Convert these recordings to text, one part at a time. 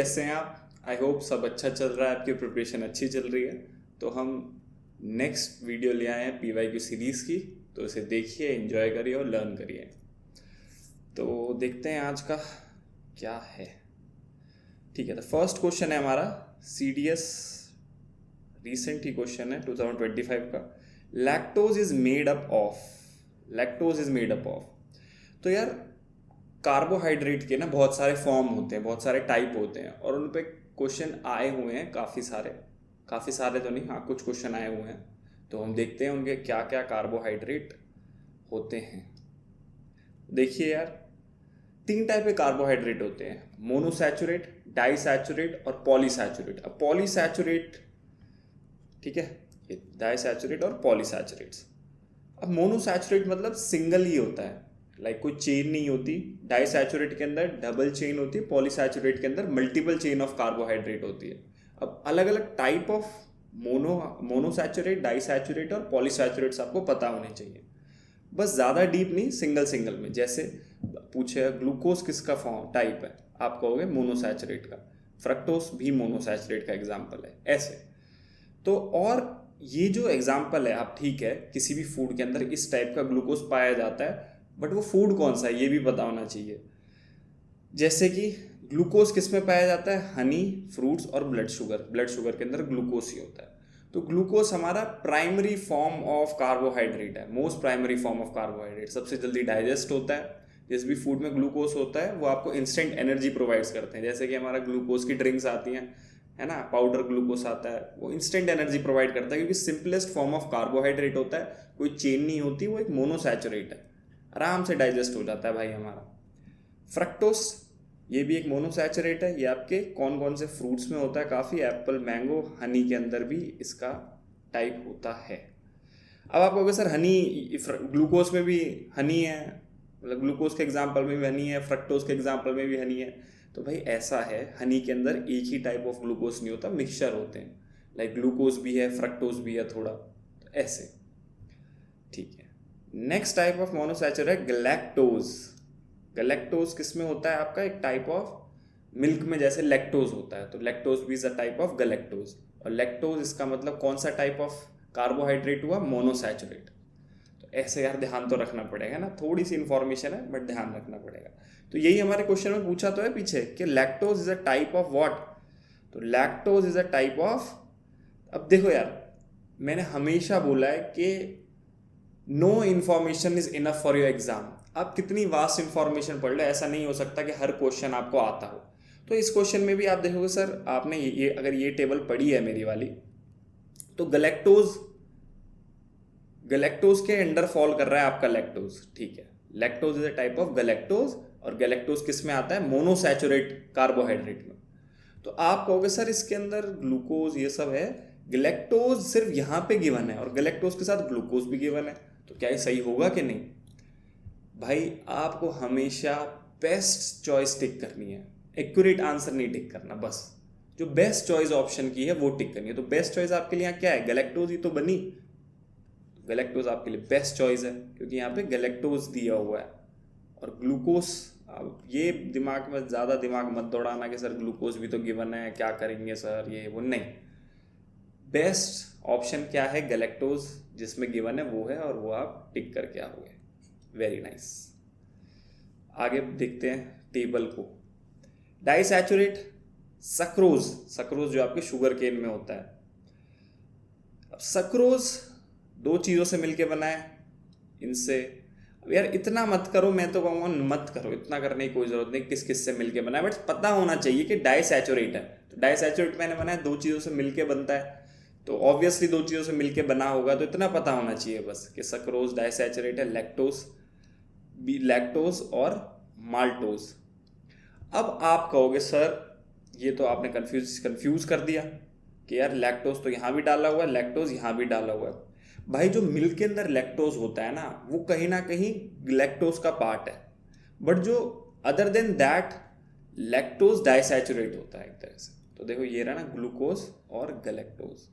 कैसे हैं आप? आई होप सब अच्छा चल रहा है, आपकी प्रिपरेशन अच्छी चल रही है। तो हम नेक्स्ट वीडियो ले आए हैं PYQ सीरीज़ की। तो इसे देखिए, एंजॉय करिए और लर्न करिए। तो देखते हैं आज का क्या है। ठीक है, तो फर्स्ट क्वेश्चन है हमारा CDS, रिसेंट ही क्वेश्चन है 2025 का। Lactose is made up of, lactose is made up of. तो यार कार्बोहाइड्रेट के ना बहुत सारे फॉर्म होते हैं, बहुत सारे टाइप होते हैं, और उन पे क्वेश्चन आए हुए हैं काफ़ी सारे तो नहीं, हाँ कुछ क्वेश्चन आए हुए हैं। तो हम देखते हैं उनके क्या क्या कार्बोहाइड्रेट होते हैं। देखिए यार, 3 टाइप के कार्बोहाइड्रेट होते हैं, मोनोसैचुरेट, डाइसैचुरेट और पॉलीसैचुरेट। अब पॉलीसैचुरेट, ठीक है, ये डाइसैचुरेट और पॉलीसैचुरेट्स। अब मोनोसैचुरेट मतलब सिंगल ही होता है, लाइक कोई चेन नहीं होती। डाइसैचुरेट के अंदर डबल चेन होती है, पॉलीसैचुरेट के अंदर मल्टीपल चेन ऑफ कार्बोहाइड्रेट होती है। अब अलग अलग टाइप ऑफ मोनोसैचुरेट, डाइसैचुरेट और पॉलीसैचुरेट्स आपको पता होने चाहिए, बस ज़्यादा डीप नहीं, सिंगल सिंगल में। जैसे पूछे ग्लूकोज किसका फॉर्म टाइप है, आप कहोगे मोनोसैचुरेट का। फ्रक्टोस भी मोनोसैचुरेट का एग्जाम्पल है, ऐसे। तो और ये जो एग्जाम्पल है, आप ठीक है, किसी भी फूड के अंदर इस टाइप का ग्लूकोज पाया जाता है, बट वो फूड कौन सा है ये भी पता होना चाहिए। जैसे कि ग्लूकोज किस में पाया जाता है, हनी, फ्रूट्स और ब्लड शुगर। ब्लड शुगर के अंदर ग्लूकोज ही होता है। तो ग्लूकोज हमारा प्राइमरी फॉर्म ऑफ कार्बोहाइड्रेट है, most primary form of carbohydrate, सबसे जल्दी डाइजेस्ट होता है। जिस भी फूड में ग्लूकोज होता है वो आपको इंस्टेंट एनर्जी प्रोवाइड्स करते हैं। जैसे कि हमारा ग्लूकोज की ड्रिंक्स आती हैं, है ना, पाउडर ग्लूकोज आता है, वो इंस्टेंट एनर्जी प्रोवाइड करता है क्योंकि सिंपलेस्ट फॉर्म ऑफ कार्बोहाइड्रेट होता है, कोई चेन नहीं होती, वो एक मोनोसैचुरेट है, आराम से डाइजेस्ट हो जाता है भाई हमारा। फ्रक्टोस, ये भी एक मोनोसैचुरेट है। ये आपके कौन कौन से फ्रूट्स में होता है, काफ़ी, एप्पल, मैंगो, हनी के अंदर भी इसका टाइप होता है। अब आप कहोगे सर हनी, ग्लूकोज में भी हनी है, मतलब ग्लूकोज के एग्जाम्पल में भी हनी है, फ्रक्टोज के एग्जाम्पल में भी हनी है। तो भाई ऐसा है, हनी के अंदर एक ही टाइप ऑफ ग्लूकोज नहीं होता, मिक्सचर होते हैं, लाइक ग्लूकोज भी है, फ्रक्टोज भी है थोड़ा, तो ऐसे। ठीक है, नेक्स्ट टाइप ऑफ मोनोसैचुरेट है गैलेक्टोज। गैलेक्टोज किस में होता है आपका, एक टाइप ऑफ मिल्क में जैसे लैक्टोज होता है, तो लैक्टोज भी is a type of galactose. और लैक्टोज इसका मतलब कौन सा टाइप ऑफ कार्बोहाइड्रेट हुआ, मोनोसैचुरेट। तो ऐसे यार ध्यान तो रखना पड़ेगा ना, थोड़ी सी इंफॉर्मेशन है बट ध्यान रखना पड़ेगा। तो यही हमारे क्वेश्चन में पूछा तो है पीछे कि lactose is a type of what. तो lactose is a type of, अब देखो यार, मैंने हमेशा बोला है कि no information is enough for your exam. आप कितनी वास्ट इन्फॉर्मेशन पढ़ लो, ऐसा नहीं हो सकता कि हर क्वेश्चन आपको आता हो। तो इस क्वेश्चन में भी आप देखोगे सर, आपने ये अगर ये टेबल पढ़ी है मेरी वाली, तो गैलेक्टोज, गैलेक्टोज के अंडर फॉल कर रहा है आपका लैक्टोज, ठीक है। Lactose is a type of galactose, और गैलेक्टोज किस में आता है, मोनोसैचुरेट कार्बोहाइड्रेट में। तो आप कहोगे सर इसके अंदर ग्लूकोज ये सब है, गैलेक्टोज सिर्फ यहाँ पे गिवन है और गैलेक्टोज के साथ ग्लूकोज भी गिवन है, तो क्या ये सही होगा कि नहीं। भाई आपको हमेशा बेस्ट चॉइस टिक करनी है, एक्यूरेट आंसर नहीं टिक करना, बस जो बेस्ट चॉइस ऑप्शन की है वो टिक करनी है। तो बेस्ट चॉइस आपके लिए यहाँ क्या है, गैलेक्टोज ही तो बनी। गैलेक्टोज आपके लिए बेस्ट चॉइस है क्योंकि यहाँ पे गैलेक्टोज दिया हुआ है। और ग्लूकोज, अब ये दिमाग में ज़्यादा दिमाग मत दौड़ाना कि सर ग्लूकोज भी तो गिवन है, क्या करेंगे सर, ये वो नहीं। बेस्ट ऑप्शन क्या है, गैलेक्टोज जिसमें गिवन है वो है, और वो आप टिक करके आओगे। Very nice. आगे देखते हैं टेबल को। डाइसैचुरेट सक्रोज, सक्रोज जो आपके शुगर केन में होता है। अब सक्रोज 2 चीज़ों से मिलके बना है, इनसे। अब यार इतना मत करो, मैं तो कहूँगा मत करो, इतना करने की कोई ज़रूरत नहीं किस किस से मिलके बना है, बट पता होना चाहिए कि डाइसैचुरेट है। तो डाइसैचुरेट मैंने बनाया 2 चीज़ों से मिलके बनता है, तो ऑब्वियसली 2 चीज़ों से मिलके बना होगा, तो इतना पता होना चाहिए बस कि सक्रोज डाइसैचुरेट है, लैक्टोज भी, लैक्टोज और माल्टोज। अब आप कहोगे सर ये तो आपने कंफ्यूज कर दिया कि यार लैक्टोज तो यहाँ भी डाला हुआ है, लैक्टोज यहाँ भी डाला हुआ है। भाई जो मिल्क के अंदर लैक्टोज होता है ना, वो कहीं ना कहीं लैक्टोज का पार्ट है, बट जो अदर देन दैट लैक्टोज डाइसैचुरेट होता है एक तरह से। तो देखो ये रहा ना, ग्लूकोज और गैलेक्टोज।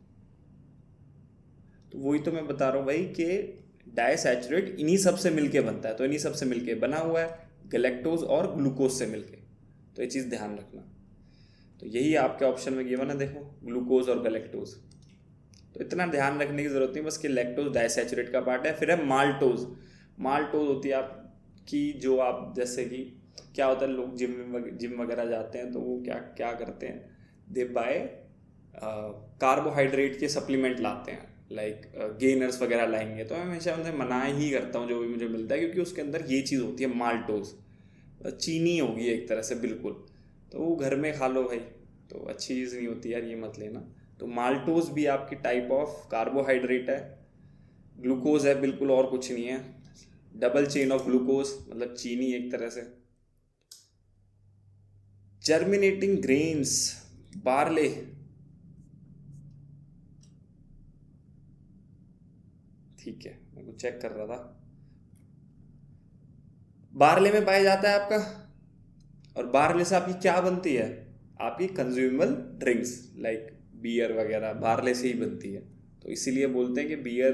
तो वही तो मैं बता रहा हूँ भाई कि डाइसैचुरेट इन्हीं सब से मिलके बनता है, तो इन्हीं सब से मिलके बना हुआ है, गैलेक्टोज और ग्लूकोज से मिलके। तो ये चीज़ ध्यान रखना। तो यही आपके ऑप्शन में गिवन है, देखो ग्लूकोज और गैलेक्टोज। तो इतना ध्यान रखने की जरूरत नहीं बस कि लैक्टोज डाइसैचुरेट का पार्ट है। फिर है माल्टोज। माल्टोज होती है आपकी जो आप जैसे कि क्या होता है, लोग जिम वगैरह जाते हैं तो वो क्या क्या करते हैं, दे बाय कार्बोहाइड्रेट के सप्लीमेंट लाते हैं, लाइक गेनर्स वगैरह लाएंगे। तो मैं हमेशा उनसे मना ही करता हूँ जो भी मुझे मिलता है, क्योंकि उसके अंदर ये चीज़ होती है माल्टोज, चीनी होगी एक तरह से बिल्कुल। तो वो घर में खा लो भाई, तो अच्छी चीज़ नहीं होती यार, ये मत लेना। तो माल्टोज भी आपकी टाइप ऑफ कार्बोहाइड्रेट है, ग्लूकोज है बिल्कुल, और कुछ नहीं है। डबल चेन ऑफ ग्लूकोज मतलब चीनी एक तरह से। जर्मिनेटिंग ग्रेन्स, बार्ले, ठीक है मैं कुछ चेक कर रहा था। बार्ले में पाया जाता है आपका, और बार्ले से आपकी क्या बनती है, आपकी कंज्यूमेबल ड्रिंक्स लाइक बियर वगैरह बार्ले से ही बनती है। तो इसीलिए बोलते हैं कि बियर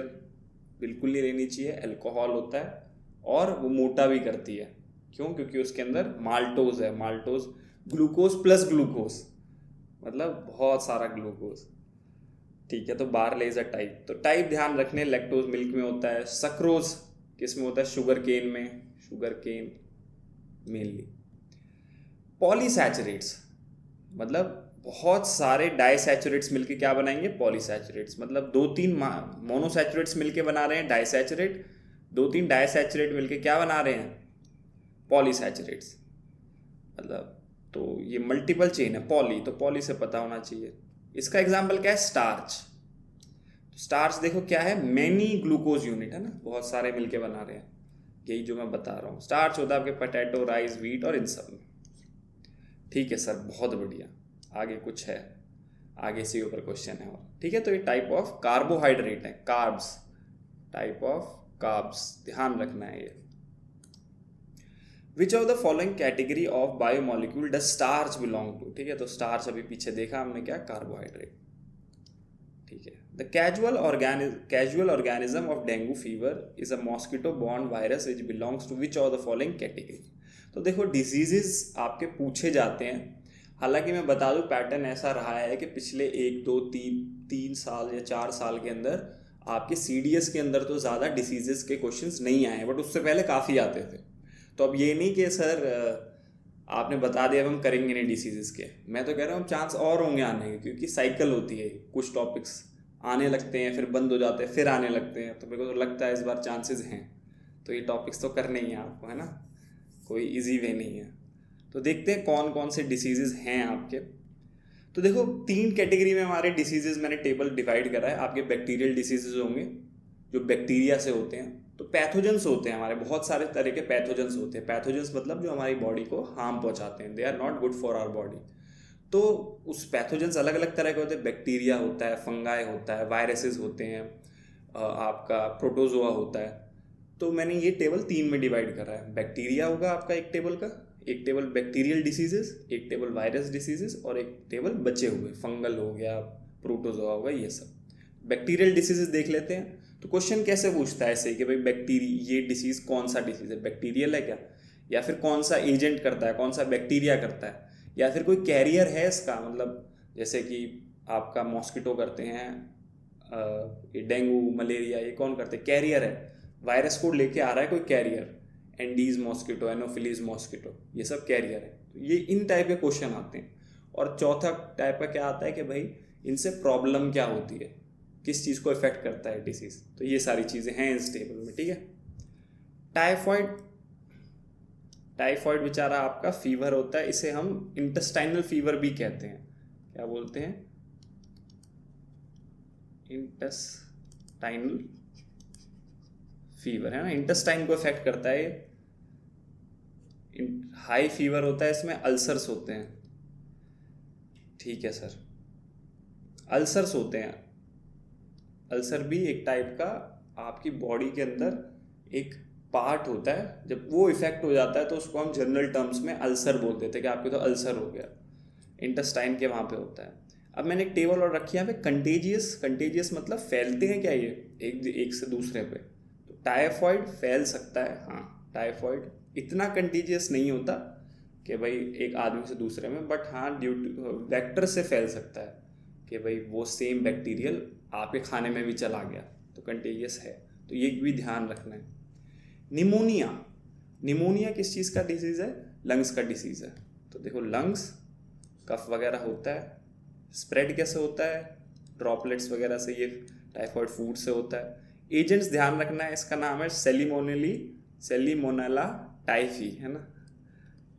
बिल्कुल नहीं लेनी चाहिए, अल्कोहल होता है और वो मोटा भी करती है। क्यों? क्योंकि उसके अंदर माल्टोज है, माल्टोज ग्लूकोज प्लस ग्लूकोज, मतलब बहुत सारा ग्लूकोज। ठीक है, तो बार्ले इज अ टाइप। तो टाइप ध्यान रखने, लैक्टोज मिल्क में होता है, सक्रोज किस में होता है, शुगर केन में, शुगर केन मेनली। पॉलीसैचुरेट्स मतलब बहुत सारे डाइसैचुरेट्स मिलके क्या बनाएंगे, पॉलीसैचुरेट्स। मतलब 2-3 मोनोसैचुरेट्स मिलके बना रहे हैं डाइसैचुरेट, 2-3 डाइसैचुरेट मिलके क्या बना रहे हैं, पॉलीसैचुरेट्स। मतलब तो ये मल्टीपल चेन है पॉली, तो पॉली से पता होना चाहिए। इसका एग्जाम्पल क्या है, स्टार्च। स्टार्च देखो क्या है, मैनी ग्लूकोज यूनिट है ना, बहुत सारे मिलके बना रहे हैं, यही जो मैं बता रहा हूँ। स्टार्च होता है आपके पोटैटो, राइस, व्हीट और इन सब में। ठीक है सर, बहुत बढ़िया। आगे कुछ है, आगे से ऊपर क्वेश्चन है और, ठीक है। तो ये टाइप ऑफ कार्बोहाइड्रेट है, कार्ब्स, टाइप ऑफ कार्ब्स, ध्यान रखना है ये। Which of the following category of biomolecule does starch belong to, ठीक है। तो स्टार्च अभी पीछे देखा हमने क्या, कार्बोहाइड्रेट, ठीक है। The causal organism of dengue fever is a mosquito borne virus which belongs to which of the following category. तो देखो डिजीजेस आपके पूछे जाते हैं, हालांकि मैं बता दूं पैटर्न ऐसा रहा है कि पिछले 1-2-3 साल या 4 साल के अंदर आपके CDS के अंदर तो ज़्यादा डिसीजेस के क्वेश्चंस नहीं आए, बट उससे पहले काफ़ी आते थे। तो अब ये नहीं कि सर आपने बता दिया अब हम करेंगे नहीं डिसीजेस के, मैं तो कह रहा हूँ चांस और होंगे आने के, क्योंकि साइकिल होती है, कुछ टॉपिक्स आने लगते हैं फिर बंद हो जाते हैं फिर आने लगते हैं। तो मेरे को तो लगता है इस बार चांसेस हैं, तो ये टॉपिक्स तो करने ही हैं आपको, है ना, कोई इजी वे नहीं है। तो देखते हैं कौन कौन से डिसीजेज हैं आपके। तो देखो 3 कैटेगरी में हमारे डिसीजेज मैंने टेबल डिवाइड करा है। आपके बैक्टीरियल डिसीजेज होंगे जो बैक्टीरिया से होते हैं, तो पैथोजेंस होते हैं हमारे, बहुत सारे तरह के पैथोजेंस होते हैं। पैथोजेंस मतलब जो हमारी बॉडी को हार्म पहुंचाते हैं, they are not good for our body. तो उस पैथोजेंस अलग अलग तरह के होते हैं, बैक्टीरिया होता है, फंगाई होता है, वायरसेस होते हैं, आपका प्रोटोजोआ होता है। तो मैंने ये टेबल 3 में डिवाइड करा है। बैक्टीरिया होगा आपका एक टेबल का, एक टेबल बैक्टीरियल डिसीजेस, एक टेबल वायरस डिसीजेस, और एक टेबल बचे हुए फंगल हो गया, प्रोटोजोआ होगा, ये सब। बैक्टीरियल डिसीजेस देख लेते हैं। तो क्वेश्चन कैसे पूछता है ऐसे कि भाई ये डिसीज कौन सा डिसीज है, बैक्टीरियल है क्या, या फिर कौन सा एजेंट करता है, कौन सा बैक्टीरिया करता है, या फिर कोई कैरियर है इसका, मतलब जैसे कि आपका मॉस्किटो करते हैं, डेंगू मलेरिया ये कौन करते हैं, कैरियर है, वायरस को लेके आ रहा है कोई carrier, aedes mosquito, anopheles mosquito, ये सब कैरियर है। तो ये इन टाइप के क्वेश्चन आते हैं। और चौथा टाइप का क्या आता है कि भाई इनसे प्रॉब्लम क्या होती है, किस चीज़ को इफेक्ट करता है डिसीज। तो ये सारी चीज़ें हैं इस टेबल में, ठीक है। टाइफॉइड बेचारा आपका फीवर होता है, इसे हम इंटेस्टाइनल फीवर भी कहते हैं। क्या बोलते हैं, इंटेस्टाइनल फीवर, है ना, इंटेस्टाइन को इफेक्ट करता है। हाई फीवर होता है, इसमें अल्सर्स होते हैं, ठीक है सर, अल्सर्स होते हैं। अल्सर भी एक टाइप का आपकी बॉडी के अंदर एक पार्ट होता है, जब वो इफेक्ट हो जाता है तो उसको हम जनरल टर्म्स में अल्सर बोल देते हैं कि आपके तो अल्सर हो गया, इंटेस्टाइन के वहाँ पे होता है। अब मैंने एक टेबल और रखी है यहाँ पे, कंटेजियस मतलब फैलते हैं क्या ये एक से दूसरे पे। तो टाइफॉइड फैल सकता है, हाँ, टाइफॉइड इतना कंटेजियस नहीं होता, कि भाई एक आदमी से दूसरे में, बट हाँ ड्यू टू वेक्टर से फैल सकता है कि भाई वो सेम बैक्टीरियल आपके खाने में भी चला गया तो कंटेजियस है। तो ये भी ध्यान रखना है। निमोनिया, निमोनिया किस चीज़ का डिसीज़ है? लंग्स का डिसीज़ है। तो देखो लंग्स कफ वगैरह होता है, स्प्रेड कैसे होता है? ड्रॉपलेट्स वगैरह से, ये टाइफाइड फूड से होता है। एजेंट्स ध्यान रखना है, इसका नाम है सेलिमोनेला टाइफी, है ना?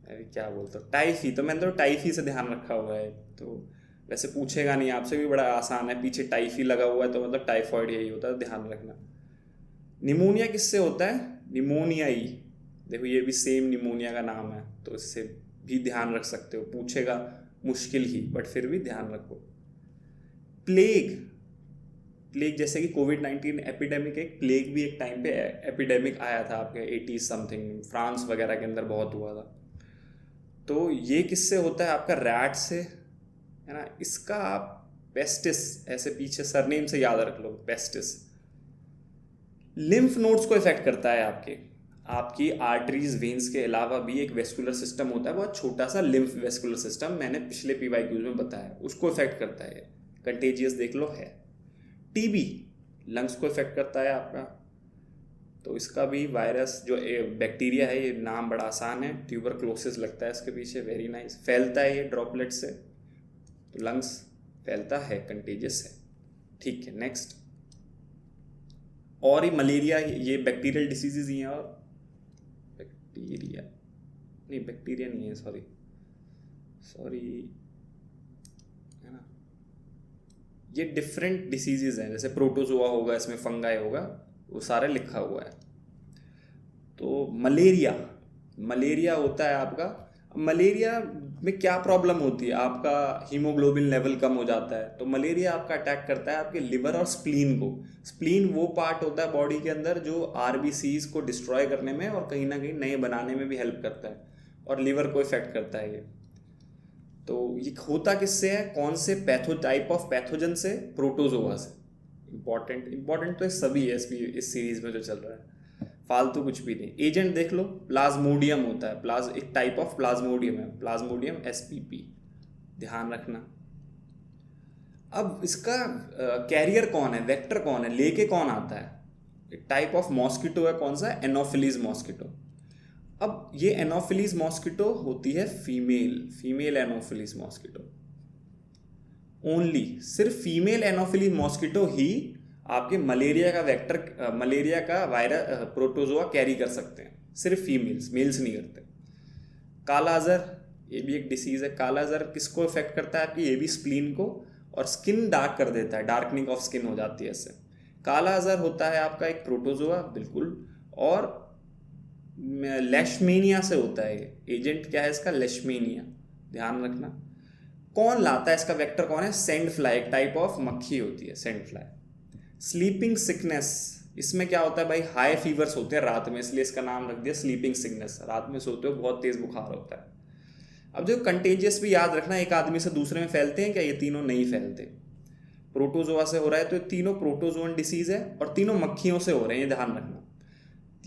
अरे क्या बोलते हो, टाइफी, तो मैंने तो टाइफी से ध्यान रखा हुआ है। तो वैसे पूछेगा नहीं आपसे, भी बड़ा आसान है, पीछे टाइफी लगा हुआ है तो मतलब टाइफाइड यही होता है, ध्यान रखना। निमोनिया किससे होता है? निमोनिया ही, देखो ये भी सेम निमोनिया का नाम है, तो इससे भी ध्यान रख सकते हो, पूछेगा मुश्किल ही, बट फिर भी ध्यान रखो। प्लेग, प्लेग जैसे कि कोविड-19 एपिडेमिक, एक प्लेग भी एक टाइम पे एपिडेमिक आया था आपके 80 समथिंग, फ्रांस वगैरह के अंदर बहुत हुआ था। तो ये किससे होता है? आपका रैट से, है ना? इसका आप पेस्टिस, ऐसे पीछे सरनेम से याद रख लो, पेस्टिस। लिम्फ नोड्स को इफेक्ट करता है आपकी आर्टरीज वेन्स के अलावा भी एक वेस्कुलर सिस्टम होता है, बहुत छोटा सा लिम्फ वेस्कुलर सिस्टम, मैंने पिछले PYQs में बताया, उसको इफेक्ट करता है। कंटेजियस देख लो है। टीबी लंग्स को इफेक्ट करता है आपका, तो इसका भी वायरस जो बैक्टीरिया है, ये नाम बड़ा आसान है, ट्यूबरक्लोसिस लगता है इसके पीछे, वेरी नाइस। फैलता है ये ड्रॉपलेट से, तो लंग्स फैलता है, कंटेजियस है। ठीक है, नेक्स्ट। और ये मलेरिया, ये बैक्टीरियल डिसीजेज ही हैं, और बैक्टीरिया नहीं है, सॉरी है ना, ये डिफरेंट डिसीजेज हैं, जैसे प्रोटोजोआ होगा, इसमें फंगाई होगा, वो सारे लिखा हुआ है। तो मलेरिया होता है आपका। मलेरिया में क्या प्रॉब्लम होती है? आपका हीमोग्लोबिन लेवल कम हो जाता है, तो मलेरिया आपका अटैक करता है आपके लिवर और स्प्लीन को। स्प्लीन वो पार्ट होता है बॉडी के अंदर जो RBCs को डिस्ट्रॉय करने में और कहीं ना कहीं नए बनाने में भी हेल्प करता है, और लिवर को इफेक्ट करता है ये। तो ये होता किससे है? कौन से टाइप ऑफ पैथोजन से? प्रोटोजोआ से। इंपॉर्टेंट तो सभी है इस सीरीज में जो चल रहा है, फालतू कुछ भी नहीं। एजेंट देख लो, प्लाज्मोडियम होता है, एक टाइप ऑफ प्लाज्मोडियम है, प्लाज्मोडियम spp, ध्यान रखना। अब इसका कैरियर कौन है, वेक्टर कौन है, लेके कौन आता है? एक टाइप ऑफ मॉस्किटो है, कौन सा? Anopheles mosquito. अब ये एनोफिलीज मॉस्किटो होती है फीमेल एनोफिलीज मॉस्किटो ओनली। सिर्फ फीमेल एनोफिलीज मॉस्किटो ही आपके मलेरिया का वेक्टर, मलेरिया का वायरस, प्रोटोजोआ कैरी कर सकते हैं, सिर्फ फीमेल्स, मेल्स नहीं करते। काला अजहर, ये भी एक डिसीज है। काला अजहर किसको इफेक्ट करता है? आपकी ये भी स्प्लीन को, और स्किन डार्क कर देता है, डार्कनिंग ऑफ स्किन हो जाती है इससे। काला अजहर होता है आपका एक प्रोटोजोआ, बिल्कुल, और लेशमेनिया से होता है ये। एजेंट क्या है इसका? लेशमेनिया, ध्यान रखना। कौन लाता है इसका वेक्टर, कौन है? सेंड फ्लाई, एक टाइप ऑफ मक्खी होती है, सेंड फ्लाई। स्लीपिंग सिकनेस, इसमें क्या होता है भाई? हाई फीवर्स होते हैं रात में, इसलिए इसका नाम रख दिया स्लीपिंग सिकनेस। रात में सोते हो, बहुत तेज बुखार होता है। अब जो कंटेजियस भी याद रखना, एक आदमी से दूसरे में फैलते हैं क्या? ये तीनों नहीं फैलते। प्रोटोजोआ से हो रहा है तो तीनों प्रोटोजोन डिसीज है, और तीनों मक्खियों से हो रहे हैं, ये ध्यान रखना।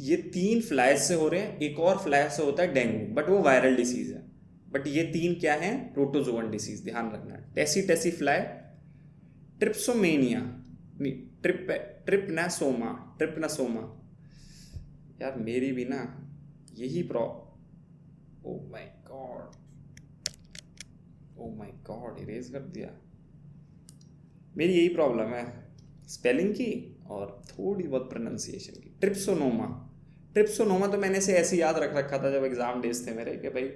ये 3 फ्लाइज से हो रहे हैं, एक और फ्लाई से होता है डेंगू, बट वो वायरल डिसीज है। बट ये 3 क्या है? प्रोटोजोन डिसीज, ध्यान रखना। टेसी फ्लाई, ट्रिप्सोमेनिया, ट्रिपनासोमा, यार मेरी भी ना यही ओ माय गॉड, इरेज कर दिया। मेरी यही प्रॉब्लम है, स्पेलिंग की और थोड़ी बहुत प्रोनाउंसिएशन की। ट्रिप्सोनोमा तो मैंने ऐसे याद रख रखा था जब एग्जाम डेज थे मेरे, कि भाई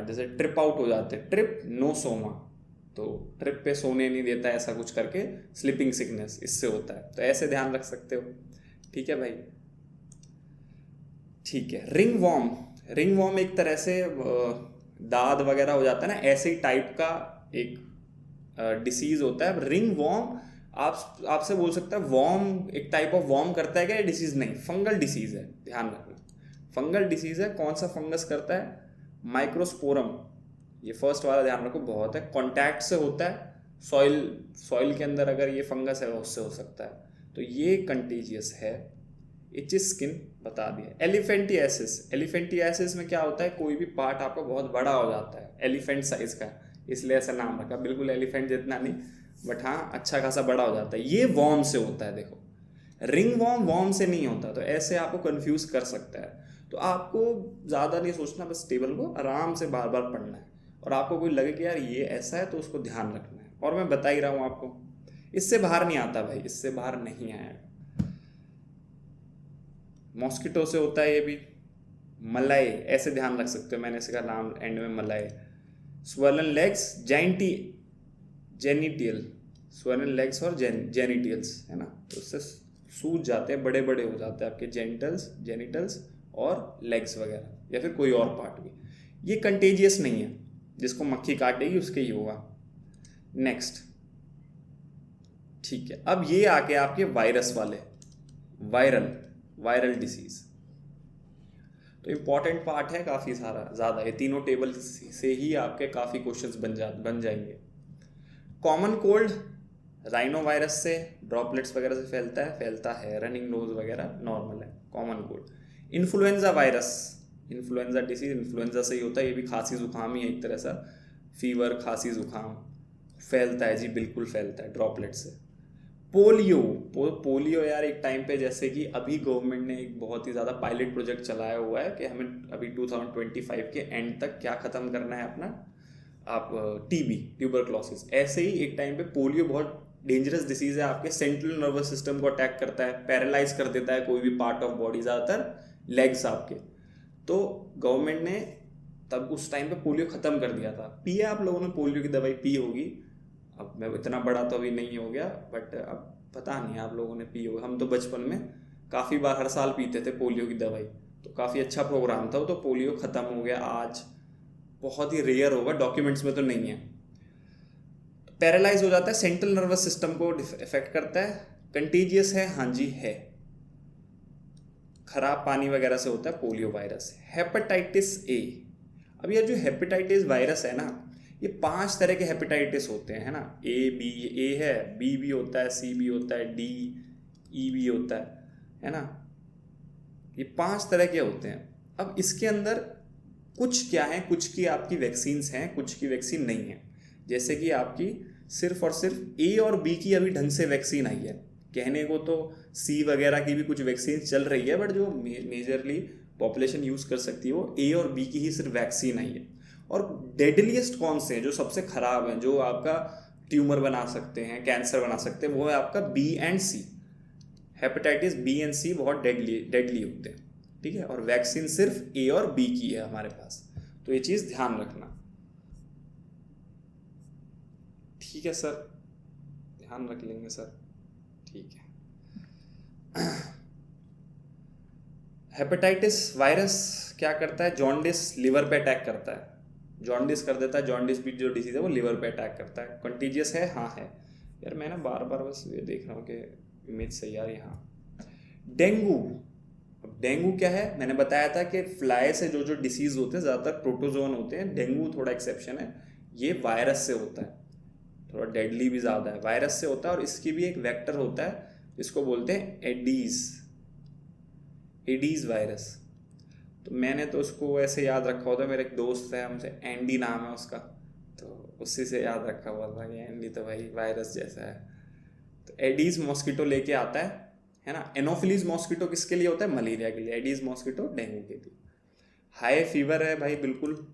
जैसे ट्रिप आउट हो जाते, ट्रिपनोसोमा, तो ट्रिप पे सोने नहीं देता, ऐसा कुछ करके स्लीपिंग सिकनेस इससे होता है, तो ऐसे ध्यान रख सकते हो। ठीक है भाई, ठीक है। रिंग वॉर्म एक तरह से दाद वगैरह हो जाता है ना, ऐसे ही टाइप का एक डिसीज होता है रिंग वॉर्म। आपसे बोल सकता है वॉर्म एक टाइप ऑफ वॉर्म करता है क्या? डिसीज नहीं, फंगल डिसीज है, ध्यान रखना। फंगल डिसीज है। कौन सा फंगस करता है? माइक्रोस्पोरम, ये फर्स्ट वाला ध्यान रखो, बहुत है। कॉन्टैक्ट से होता है, सॉइल के अंदर अगर ये फंगस है उससे हो सकता है, तो ये कंटेजियस है। इचिस स्किन बता दिया। एलिफेंटियासिस में क्या होता है, कोई भी पार्ट आपका बहुत बड़ा हो जाता है, एलिफेंट साइज का, इसलिए ऐसा नाम रखा। बिल्कुल एलिफेंट जितना नहीं, बट हाँ अच्छा खासा बड़ा हो जाता है। ये वॉर्म से होता है, देखो रिंग वॉर्म से नहीं होता, तो ऐसे आपको कंफ्यूज कर सकता है। तो आपको ज़्यादा नहीं सोचना, बस टेबल को आराम से बार बार पढ़ना है, और आपको कोई लगे कि यार ये ऐसा है तो उसको ध्यान रखना है। और मैं बता ही रहा हूँ आपको, इससे बाहर नहीं आता भाई, इससे बाहर नहीं आया। मॉस्किटो से होता है ये भी। मलाई ऐसे ध्यान रख सकते हो, मैंने इसका नाम एंड में मलाई। स्वेलन लेग्स, जेनिटियल, स्वेलन लेग्स और जेनिटियल्स है ना, तो उससे सूज जाते हैं, बड़े बड़े हो जाते हैं आपके जेनिटल्स और लेग्स वगैरह, या फिर कोई और पार्ट भी। ये कंटेजियस नहीं है, जिसको मक्खी काटेगी उसके ही होगा। नेक्स्ट, ठीक है, अब ये आके आपके वायरस वाले, वायरल डिसीज। तो इम्पॉर्टेंट पार्ट है काफ़ी सारा ज़्यादा, ये तीनों टेबल से ही आपके काफ़ी क्वेश्चंस बन जाएंगे। कॉमन कोल्ड राइनो वायरस से, ड्रॉपलेट्स वगैरह से फैलता है, रनिंग नोज वगैरह नॉर्मल है, common cold. Influenza virus, influenza disease influenza से ही होता है, ये भी खांसी जुकाम ही है एक तरह सा, फीवर खांसी जुकाम फैलता है जी, बिल्कुल फैलता है ड्रॉपलेट से। पोलियो यार एक टाइम पे, जैसे कि अभी गवर्नमेंट ने एक बहुत ही ज़्यादा पायलट प्रोजेक्ट चलाया हुआ है कि हमें अभी 2025 के एंड तक क्या ख़त्म करना है अपना, आप टीबी, ट्यूबरक्लोसिस। ऐसे ही एक टाइम पे पोलियो बहुत डेंजरस डिसीज है, आपके सेंट्रल नर्वस सिस्टम को अटैक करता है, पैरालाइज कर देता है कोई भी पार्ट ऑफ बॉडी, ज़्यादातर लेग्स आपके। तो गवर्नमेंट ने तब उस टाइम पे पोलियो ख़त्म कर दिया था। पिए आप लोगों ने पोलियो की दवाई पी होगी, अब मैं इतना बड़ा तो अभी नहीं हो गया, बट अब पता नहीं आप लोगों ने पी होगा। हम तो बचपन में काफ़ी बार हर साल पीते थे पोलियो की दवाई, तो काफ़ी अच्छा प्रोग्राम था वो। तो पोलियो ख़त्म हो गया आज, बहुत ही रेयर होगा, डॉक्यूमेंट्स में तो नहीं है। पैरालाइज हो जाता है, सेंट्रल नर्वस सिस्टम को इफेक्ट करता है, कंटीजियस है, हाँ जी है, खराब पानी वगैरह से होता है पोलियो वायरस। हेपेटाइटिस ए, अब ये जो हेपेटाइटिस वायरस है ना, ये 5 तरह के हेपेटाइटिस होते हैं, है ना। ए है, बी भी होता है, सी भी होता है, डी ई भी होता है ना। ये 5 तरह के होते हैं। अब इसके अंदर कुछ क्या है, कुछ की आपकी वैक्सीन्स हैं, कुछ की वैक्सीन नहीं है। जैसे कि आपकी सिर्फ और सिर्फ ए और बी की अभी ढंग से वैक्सीन आई है। कहने को तो सी वगैरह की भी कुछ वैक्सीन चल रही है, बट जो मेजरली पॉपुलेशन यूज़ कर सकती है वो ए और बी की ही सिर्फ वैक्सीन आई है। और डेडलीस्ट कौन से हैं, जो सबसे खराब हैं, जो आपका ट्यूमर बना सकते हैं, कैंसर बना सकते हैं, वो है आपका B and C. Hepatitis B and C बहुत डेडली होते हैं, ठीक है। और वैक्सीन सिर्फ ए और बी की है हमारे पास, तो ये चीज़ ध्यान रखना, ठीक है सर, ध्यान रख लेंगे सर, ठीक है। हेपेटाइटिस वायरस क्या करता है, जॉन्डिस, लिवर पे अटैक करता है, जॉन्डिस कर देता है। जॉन्डिस भी जो डिसीज है वो लिवर पे अटैक करता है। कंटीजियस है, हाँ है यार, मैं ना बार बार बस ये देख रहा हूँ कि इमेज सही आ रही है। हाँ, डेंगू। अब डेंगू क्या है, मैंने बताया था कि फ्लाई से जो डिसीज होते हैं ज़्यादातर प्रोटोजोन होते हैं, डेंगू थोड़ा एक्सेप्शन है। ये वायरस से होता है, थोड़ा डेडली भी ज़्यादा है, वायरस से होता है। और इसकी भी एक वेक्टर होता है जिसको बोलते हैं एडीज वायरस। तो मैंने तो उसको ऐसे याद रखा होता है, मेरा एक दोस्त है, हमसे एंडी नाम है उसका, तो उसी से याद रखा हुआ था कि एंडी तो भाई वायरस जैसा है। तो एडीज मॉस्किटो लेके आता है ना। एनोफिलीज मॉस्किटो किसके लिए होता है, मलेरिया के लिए। एडीज मॉस्किटो डेंगू के लिए। हाई फीवर है भाई, बिल्कुल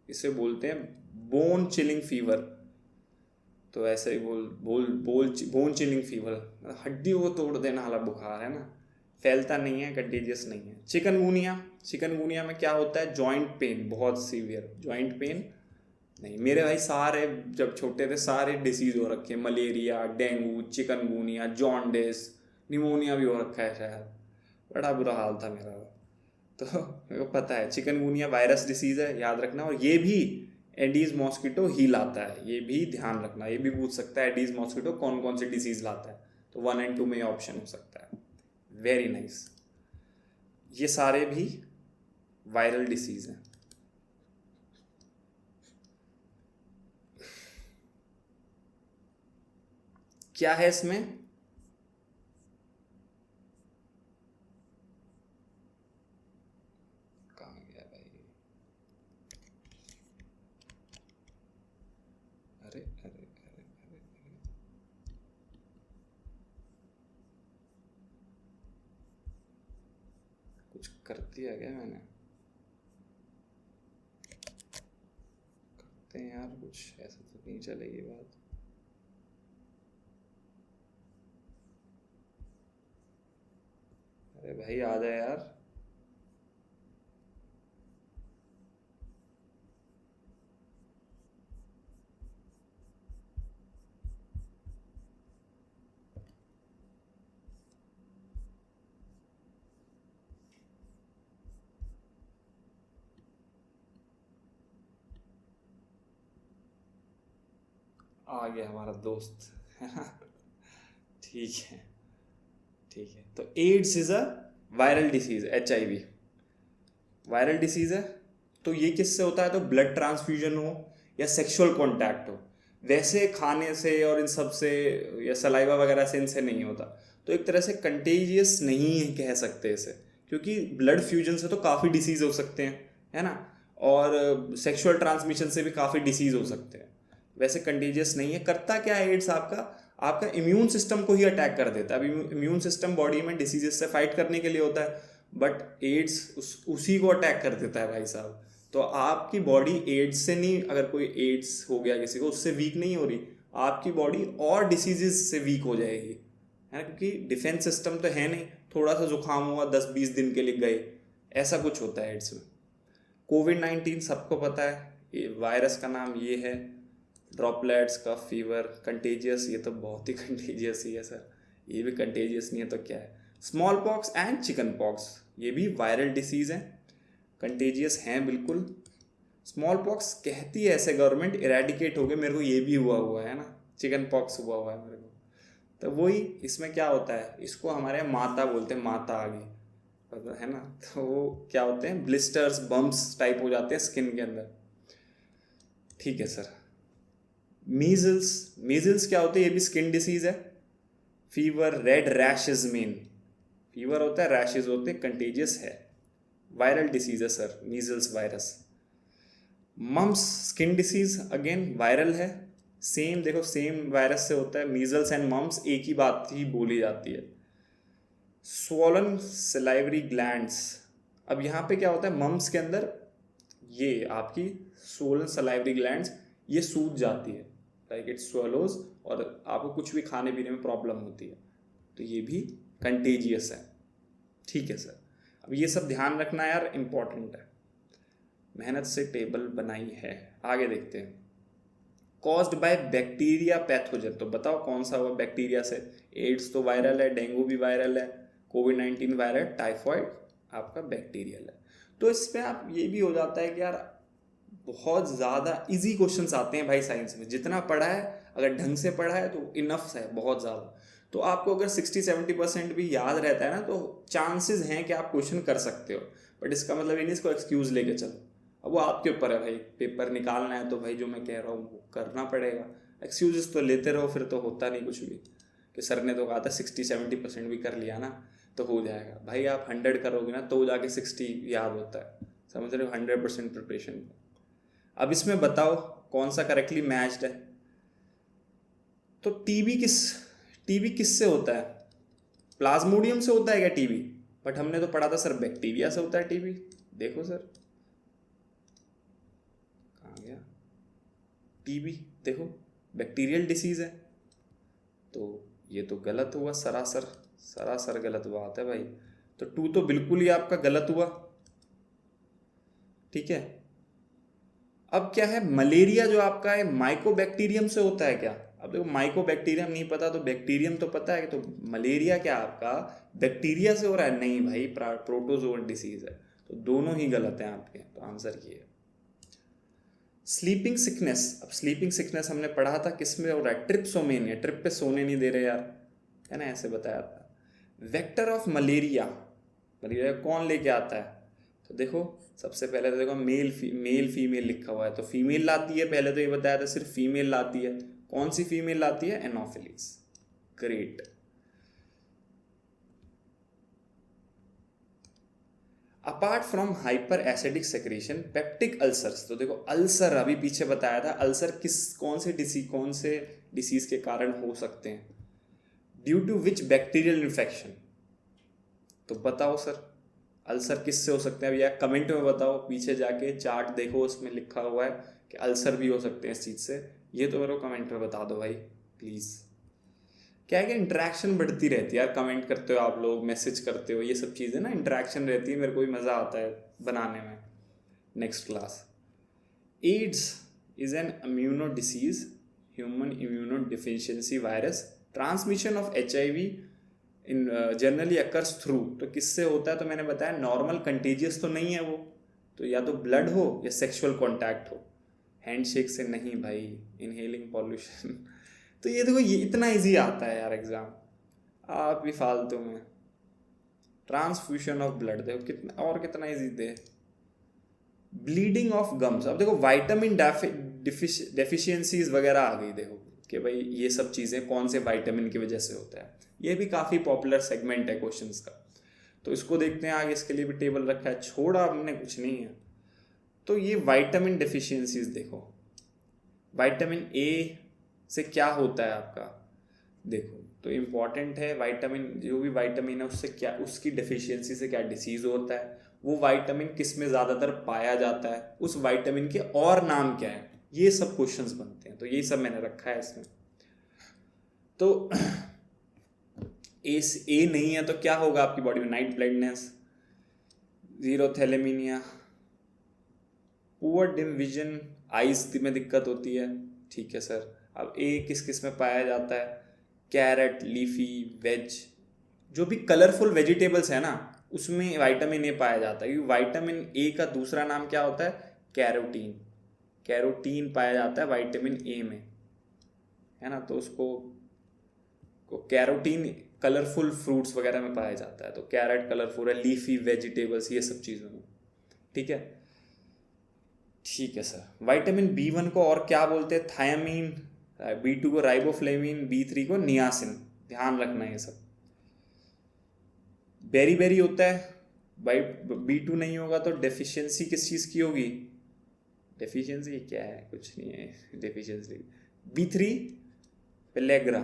इसे बोलते हैं बोन चिलिंग फीवर। तो ऐसे ही बोन चिलिंग फीवर, हड्डी को तोड़ देने वाला बुखार है ना, फैलता नहीं है, कंटेजियस नहीं है। चिकनगुनिया में क्या होता है, जॉइंट पेन, बहुत सीवियर जॉइंट पेन। नहीं मेरे भाई, सारे जब छोटे थे सारे डिसीज हो रखे, malaria, dengue, chikungunya, jaundice, pneumonia भी हो रखा है शायद, बड़ा बुरा हाल था मेरा। तो मेरे को पता है चिकनगुनिया वायरस डिसीज है, याद रखना। और ये भी एडीज मॉस्किटो ही लाता है, ये भी ध्यान रखना। ये भी पूछ सकता है एडीज मॉस्किटो कौन कौन से डिसीज लाता है, तो 1 और 2 में ऑप्शन हो सकता है। Very nice. ये सारे भी वायरल डिसीज हैं। क्या है इसमें, कुछ कर दिया क्या मैंने? करते हैं यार, कुछ ऐसा तो नहीं चलेगी बात। अरे भाई आ जाए यार। आ गया हमारा दोस्त। ठीक है, ठीक है। तो AIDS is a viral disease, HIV viral disease है। तो ये किससे होता है? तो ब्लड ट्रांसफ्यूजन हो या सेक्सुअल कांटेक्ट हो, वैसे खाने से और इन सब से या सलाइवा वगैरह से इनसे नहीं होता। तो एक तरह से कंटेजियस नहीं है कह सकते इसे, क्योंकि ब्लड फ्यूजन से तो काफ़ी डिसीज हो सकते हैं, है ना, और सेक्सुअल ट्रांसमिशन से भी काफ़ी डिसीज हो सकते हैं। वैसे कंटेजियस नहीं है। करता क्या है एड्स? आपका आपका इम्यून सिस्टम को ही अटैक कर देता है। अब इम्यून सिस्टम बॉडी में डिसीजेस से फाइट करने के लिए होता है, बट एड्स उसी को अटैक कर देता है भाई साहब। तो आपकी बॉडी एड्स से नहीं, अगर कोई एड्स हो गया किसी को, उससे वीक नहीं हो रही, आपकी बॉडी और डिसीजेस से वीक हो जाएगी, है ना, क्योंकि डिफेंस सिस्टम तो है नहीं। थोड़ा सा जुकाम हुआ 10-20 दिन के लिए गए, ऐसा कुछ होता है एड्स में। कोविड-19 सबको पता है, ये वायरस का नाम ये है, ड्रॉपलेट्स का फीवर, कंटेजियस, ये तो बहुत ही कंटेजियस ही है सर। ये भी कंटेजियस नहीं है तो क्या है? Small pox and chicken pox, ये भी वायरल डिसीज हैं, कंटेजियस हैं बिल्कुल। स्मॉल पॉक्स कहती है ऐसे गवर्नमेंट इरेडिकेट हो गए, मेरे को ये भी हुआ है ना, चिकन पॉक्स हुआ है मेरे को। तो वही, इसमें क्या होता है, इसको हमारे यहाँ माता बोलते हैं, माता आ गई, है ना। तो वो क्या होते हैं, ब्लिस्टर्स, बम्प्स टाइप हो जाते हैं स्किन के अंदर। ठीक है सर। मीजल्स, मीजल्स क्या होते हैं? ये भी स्किन डिसीज है। Fever, red rashes, main fever होता है, रैशेज होते हैं, कंटेजियस है, वायरल डिसीज है sir, measles virus. Mumps skin disease, again viral है, सेम देखो सेम वायरस से होता है। मीजल्स एंड मम्स एक ही बात ही बोली जाती है। स्वॉलन सलाइवरी ग्लैंड्स, अब यहाँ पे क्या होता है, मम्स के अंदर ये आपकी स्वॉलन सलाइवरी ग्लैंड्स ये सूज जाती है, लाइक इट swallows, और आपको कुछ भी खाने पीने में प्रॉब्लम होती है, तो ये भी कंटेजियस है। ठीक है सर। अब ये सब ध्यान रखना यार, इम्पॉर्टेंट है, मेहनत से टेबल बनाई है। आगे देखते हैं। कॉज्ड बाय बैक्टीरिया पैथोजन, तो बताओ कौन सा हुआ बैक्टीरिया से? एड्स तो वायरल है, डेंगू भी वायरल है, कोविड-19 वायरल, टाइफॉइड आपका बैक्टीरियल है। तो इसमें आप ये भी हो जाता है कि यार बहुत ज़्यादा इजी क्वेश्चंस आते हैं भाई साइंस में। जितना पढ़ा है, अगर ढंग से पढ़ा है तो इनफ है बहुत ज़्यादा। तो आपको अगर 60-70% भी याद रहता है ना, तो चांसेस हैं कि आप क्वेश्चन कर सकते हो। बट इसका मतलब ये नहीं इसको एक्सक्यूज़ लेके चलो। अब वो आपके ऊपर है भाई, पेपर निकालना है तो भाई जो मैं कह रहा हूँ वो करना पड़ेगा। एक्सक्यूजेस तो लेते रहो फिर तो होता नहीं कुछ भी, कि सर ने तो कहा था 60-70% भी कर लिया ना तो हो जाएगा। भाई आप 100 करोगे ना तो जाके 60 याद होता है, समझ रहे हो, 100% प्रिपरेशन। अब इसमें बताओ कौन सा करेक्टली मैच्ड है। तो टीबी किससे होता है? प्लाज्मोडियम से होता है क्या टीबी? बट हमने तो पढ़ा था सर बैक्टीरिया से होता है टीबी। देखो सर कहाँ गया टीबी, देखो बैक्टीरियल डिसीज है, तो ये तो गलत हुआ, सरासर गलत बात है भाई। तो 2 तो बिल्कुल ही आपका गलत हुआ। ठीक है। अब क्या है, मलेरिया जो आपका है माइकोबैक्टीरियम से होता है क्या? अब देखो माइकोबैक्टीरियम नहीं पता तो बैक्टीरियम तो पता है, तो मलेरिया क्या आपका बैक्टीरिया से हो रहा है? नहीं भाई, प्रोटोजोअन डिसीज है। तो दोनों ही गलत हैं आपके, तो आंसर ये है। स्लीपिंग सिकनेस, अब स्लीपिंग सिकनेस हमने पढ़ा था किस में हो रहा है? ट्रिप्सोमेनिया, ट्रिप पे सोने नहीं दे रहे यार, है ना, ऐसे बताया था। वेक्टर ऑफ मलेरिया, मलेरिया कौन लेके आता है? तो देखो सबसे पहले तो देखो मेल फीमेल लिखा हुआ है, तो फीमेल लाती है, पहले तो ये बताया था सिर्फ फीमेल लाती है। कौन सी फीमेल लाती है? Anopheles. Great. Apart from hyper acidic secretion peptic ulcers, तो देखो अल्सर अभी पीछे बताया था, अल्सर कौन से डिसीज के कारण हो सकते हैं? Due to which bacterial infection, तो बताओ सर। अल्सर किससे हो सकते हैं, अब या कमेंट में बताओ, पीछे जाके चार्ट देखो, उसमें लिखा हुआ है कि अल्सर भी हो सकते हैं इस चीज़ से। ये तो मेरे को कमेंट में बता दो भाई प्लीज़। क्या है कि इंटरेक्शन बढ़ती रहती है यार, कमेंट करते हो आप लोग, मैसेज करते हो, ये सब चीज़ें ना इंटरेक्शन रहती है, मेरे को भी मज़ा आता है बनाने में। Next class, AIDS is an immuno disease, human immuno deficiency virus, transmission of HIV in generally occurs through. तो किससे होता है, तो मैंने बताया नॉर्मल कंटेजियस तो नहीं है वो, तो या तो ब्लड हो या सेक्सुअल कॉन्टैक्ट हो, हैंडशेक से नहीं भाई, इनहेलिंग पॉल्यूशन। तो ये देखो, ये इतना इजी आता है यार एग्जाम, आप भी फालतू में। ट्रांसफ्यूशन ऑफ ब्लड देखो कितना, और कितना easy they. Bleeding of gums, अब देखो वाइटामिन डेफिशिएंसीज वगैरह आ गई, देखो कि भाई ये सब चीज़ें कौन से विटामिन की वजह से होता है। ये भी काफ़ी पॉपुलर सेगमेंट है क्वेश्चंस का, तो इसको देखते हैं आगे। इसके लिए भी टेबल रखा है, छोड़ा हमने कुछ नहीं है। तो ये विटामिन डेफिशिएंसीज देखो, विटामिन ए से क्या होता है आपका, देखो तो इम्पॉर्टेंट है विटामिन, जो भी विटामिन है उससे क्या, उसकी डेफिशिएंसी से क्या डिसीज होता है, वो विटामिन किस में ज़्यादातर पाया जाता है, उस विटामिन के और नाम क्या है, ये सब क्वेश्चंस बनते हैं। तो यही सब मैंने रखा है इसमें। तो ए नहीं है तो क्या होगा आपकी बॉडी में, night blindness, xerophthalmia, poor dim vision, eyes में दिक्कत होती है, ठीक है सर। अब ए किस किस में पाया जाता है, कैरेट, लीफी, वेज, जो भी कलरफुल वेजिटेबल्स है ना उसमें विटामिन ए पाया जाता है, क्योंकि विटामिन ए का दूसरा नाम क्या होता है, कैरोटीन। कैरोटीन पाया जाता है विटामिन ए में, है ना। तो उसको कैरोटीन कलरफुल फ्रूट्स वगैरह में पाया जाता है, तो कैरेट कलरफुल है, लीफी वेजिटेबल्स, ये सब चीज़ों में, ठीक है। ठीक है सर। विटामिन B1 को और क्या बोलते हैं, थायमीन, B2 को राइबोफ्लेविन, B3 को नियासिन, ध्यान रखना ये सब। बेरी बेरी होता है, B2 नहीं होगा तो डेफिशिएंसी किस चीज़ की होगी, डेफिशिएंसी क्या है, कुछ नहीं है डेफिशिएंसी। B3 पेलेग्रा,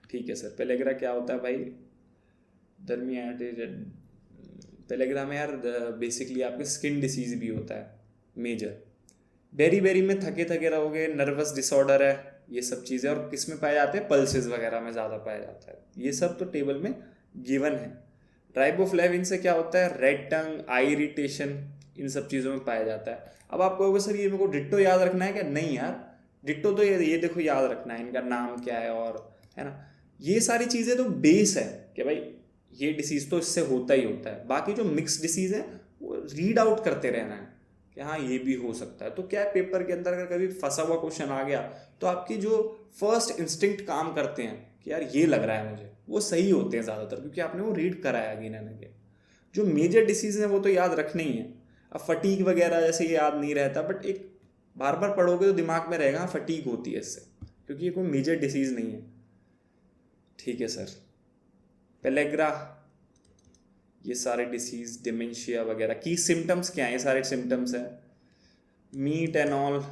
ठीक है सर। पेलेग्रा क्या होता है भाई, पेलेग्रा में यार बेसिकली आपके स्किन डिसीज भी होता है मेजर। बेरी बेरी में थके थके रहोगे, नर्वस डिसऑर्डर है, ये सब चीज़ें। और किस में पाए जाते हैं, पल्सेस वगैरह में ज़्यादा पाया जाता है, ये सब तो टेबल में गिवन है। राइबोफ्लेविन से क्या होता है, रेड टंग, आई इरिटेशन, इन सब चीज़ों में पाया जाता है। अब आप कहोगे सर ये मेरे को डिट्टो याद रखना है क्या, नहीं यार, डिट्टो तो ये देखो याद रखना है, इनका नाम क्या है, और है ना, ये सारी चीज़ें तो बेस है कि भाई ये डिसीज़ तो इससे होता ही होता है। बाकी जो मिक्स डिसीज़ है वो रीड आउट करते रहना है कि हाँ ये भी हो सकता है। तो क्या है, पेपर के अंदर अगर कभी फंसा हुआ क्वेश्चन आ गया तो आपकी जो फर्स्ट इंस्टिंक्ट काम करते हैं कि यार ये लग रहा है मुझे, वो सही होते हैं ज़्यादातर, क्योंकि आपने वो रीड कराया अगेन एंड अगेन। जो मेजर डिसीज़ हैं वो तो याद रखने ही है। अब फटीग वगैरह जैसे ये याद नहीं रहता, बट एक बार बार पढ़ोगे तो दिमाग में रहेगा फटीग होती है इससे, क्योंकि ये कोई मेजर डिसीज़ नहीं है, ठीक है सर। पेलेग्रा, ये सारे डिसीज, डिमेंशिया वगैरह की सिम्टम्स क्या है, ये सारे सिम्टम्स हैं, मीट एंड ऑल,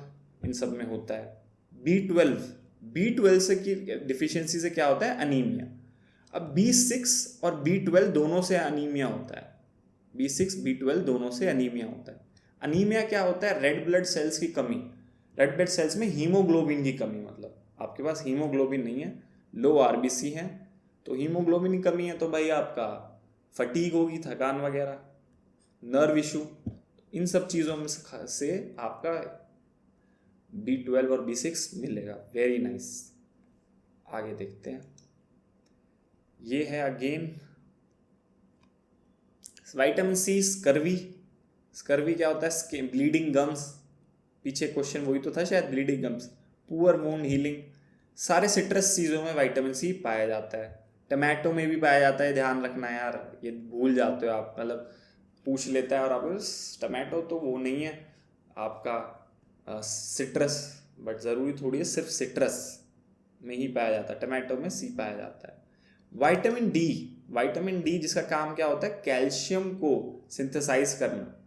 इन सब में होता है। B12 से की डिफिशियंसी से क्या होता है, अनीमिया। अब B6 और B12 दोनों से अनीमिया होता है, B6 B12 दोनों से अनीमिया होता है। अनीमिया क्या होता है, रेड ब्लड सेल्स की कमी, रेड ब्लड सेल्स में हीमोग्लोबिन की कमी, मतलब आपके पास हीमोग्लोबिन नहीं है, लो RBC है, तो हीमोग्लोबिन की कमी है, तो भाई आपका फटीग होगी, थकान वगैरह, नर्व इशू, इन सब चीज़ों में से आपका B12 और B6 मिलेगा। वेरी नाइस, आगे देखते हैं। ये है again vitamin C, scurvy. Scurvy क्या होता है, ब्लीडिंग गम्स, पीछे क्वेश्चन वही तो था शायद, bleeding gums, poor wound healing, सारे सिट्रस चीज़ों में विटामिन C पाया जाता है। टमाटो में भी पाया जाता है, ध्यान रखना यार, ये भूल जाते हो आप, मतलब पूछ लेता है और आप टमाटो तो वो नहीं है आपका सिट्रस, बट ज़रूरी थोड़ी है सिर्फ सिट्रस में ही पाया जाता है, टमाटो में C पाया जाता है। विटामिन डी जिसका काम क्या होता है, कैल्शियम को सिंथेसाइज करना,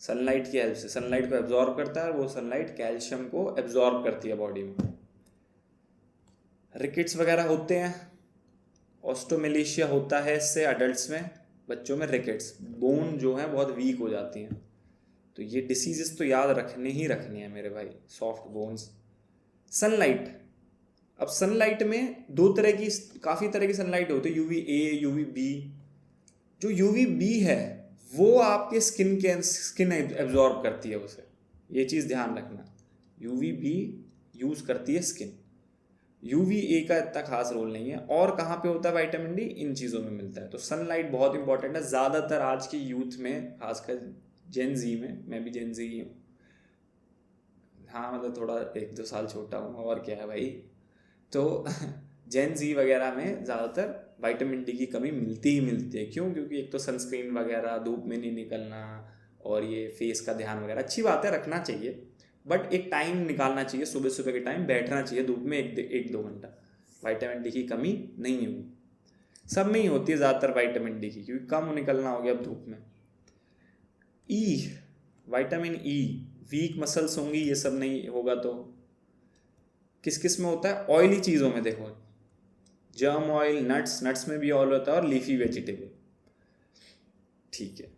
सनलाइट की हेल्प से सनलाइट को एब्जॉर्ब करता है, वो सनलाइट कैल्शियम को एब्जॉर्ब करती है बॉडी में। रिकेट्स वगैरह होते हैं, ऑस्टोमेलेशिया होता है इससे अडल्ट्स में, बच्चों में रिकेट्स, बोन जो है बहुत वीक हो जाती हैं। तो ये डिसीजेस तो याद रखने ही रखने हैं मेरे भाई, सॉफ्ट बोन्स। सनलाइट, अब सनलाइट में दो तरह की, काफ़ी तरह की सनलाइट होती है, UVA UVB। जो UVB है वो आपके स्किन एब्जॉर्ब करती है उसे, ये चीज़ ध्यान रखना। UVB यूज़ करती है स्किन, UVA का इतना खास रोल नहीं है। और कहाँ पे होता है विटामिन डी? इन चीज़ों में मिलता है। तो सनलाइट बहुत इंपॉर्टेंट है। ज़्यादातर आज की यूथ में, खासकर जेन जी में, मैं भी जेन जी ही हूँ, हाँ मतलब थोड़ा 1-2 साल छोटा हूँ, और क्या है भाई। तो जेन जी वगैरह में ज़्यादातर विटामिन डी की कमी मिलती ही मिलती है। क्यों? क्योंकि एक तो सनस्क्रीन वगैरह, धूप में नहीं निकलना, और ये फेस का ध्यान वगैरह, अच्छी बात है, रखना चाहिए, बट एक टाइम निकालना चाहिए, सुबह सुबह के टाइम बैठना चाहिए धूप में 1-2 घंटा। विटामिन डी की कमी नहीं होगी। सब में ही होती है ज़्यादातर विटामिन डी की, क्योंकि कम निकलना हो गया अब धूप में। विटामिन ई, वीक मसल्स होंगी, ये सब नहीं होगा तो किस किस में होता है? ऑयली चीज़ों में देखो, जर्म ऑयल, नट्स में भी ऑयल होता है, और लीफी वेजिटेबल। ठीक है,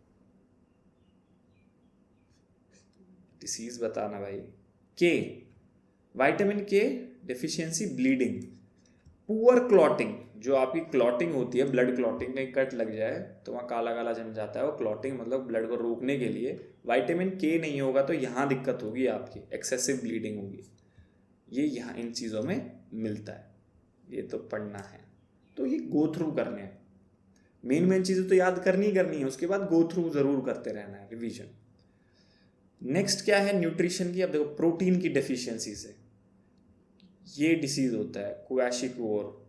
डिसीज बताना भाई। के, विटामिन के डेफिशिएंसी, ब्लीडिंग, पुअर क्लॉटिंग, जो आपकी क्लॉटिंग होती है, ब्लड क्लॉटिंग, कहीं कट लग जाए तो वहाँ काला काला जम जाता है, वो क्लॉटिंग मतलब ब्लड को रोकने के लिए विटामिन के नहीं होगा तो यहाँ दिक्कत होगी, आपकी एक्सेसिव ब्लीडिंग होगी। ये यहाँ इन चीज़ों में मिलता है, ये तो पढ़ना है, तो ये गो थ्रू करने हैं। मेन चीज़ें तो याद करनी ही करनी है, उसके बाद गो थ्रू ज़रूर करते रहना है, रिवीजन। नेक्स्ट क्या है न्यूट्रिशन की? अब देखो, प्रोटीन की डेफिशिएंसी से ये डिसीज़ होता है, क्वाशिक्योर।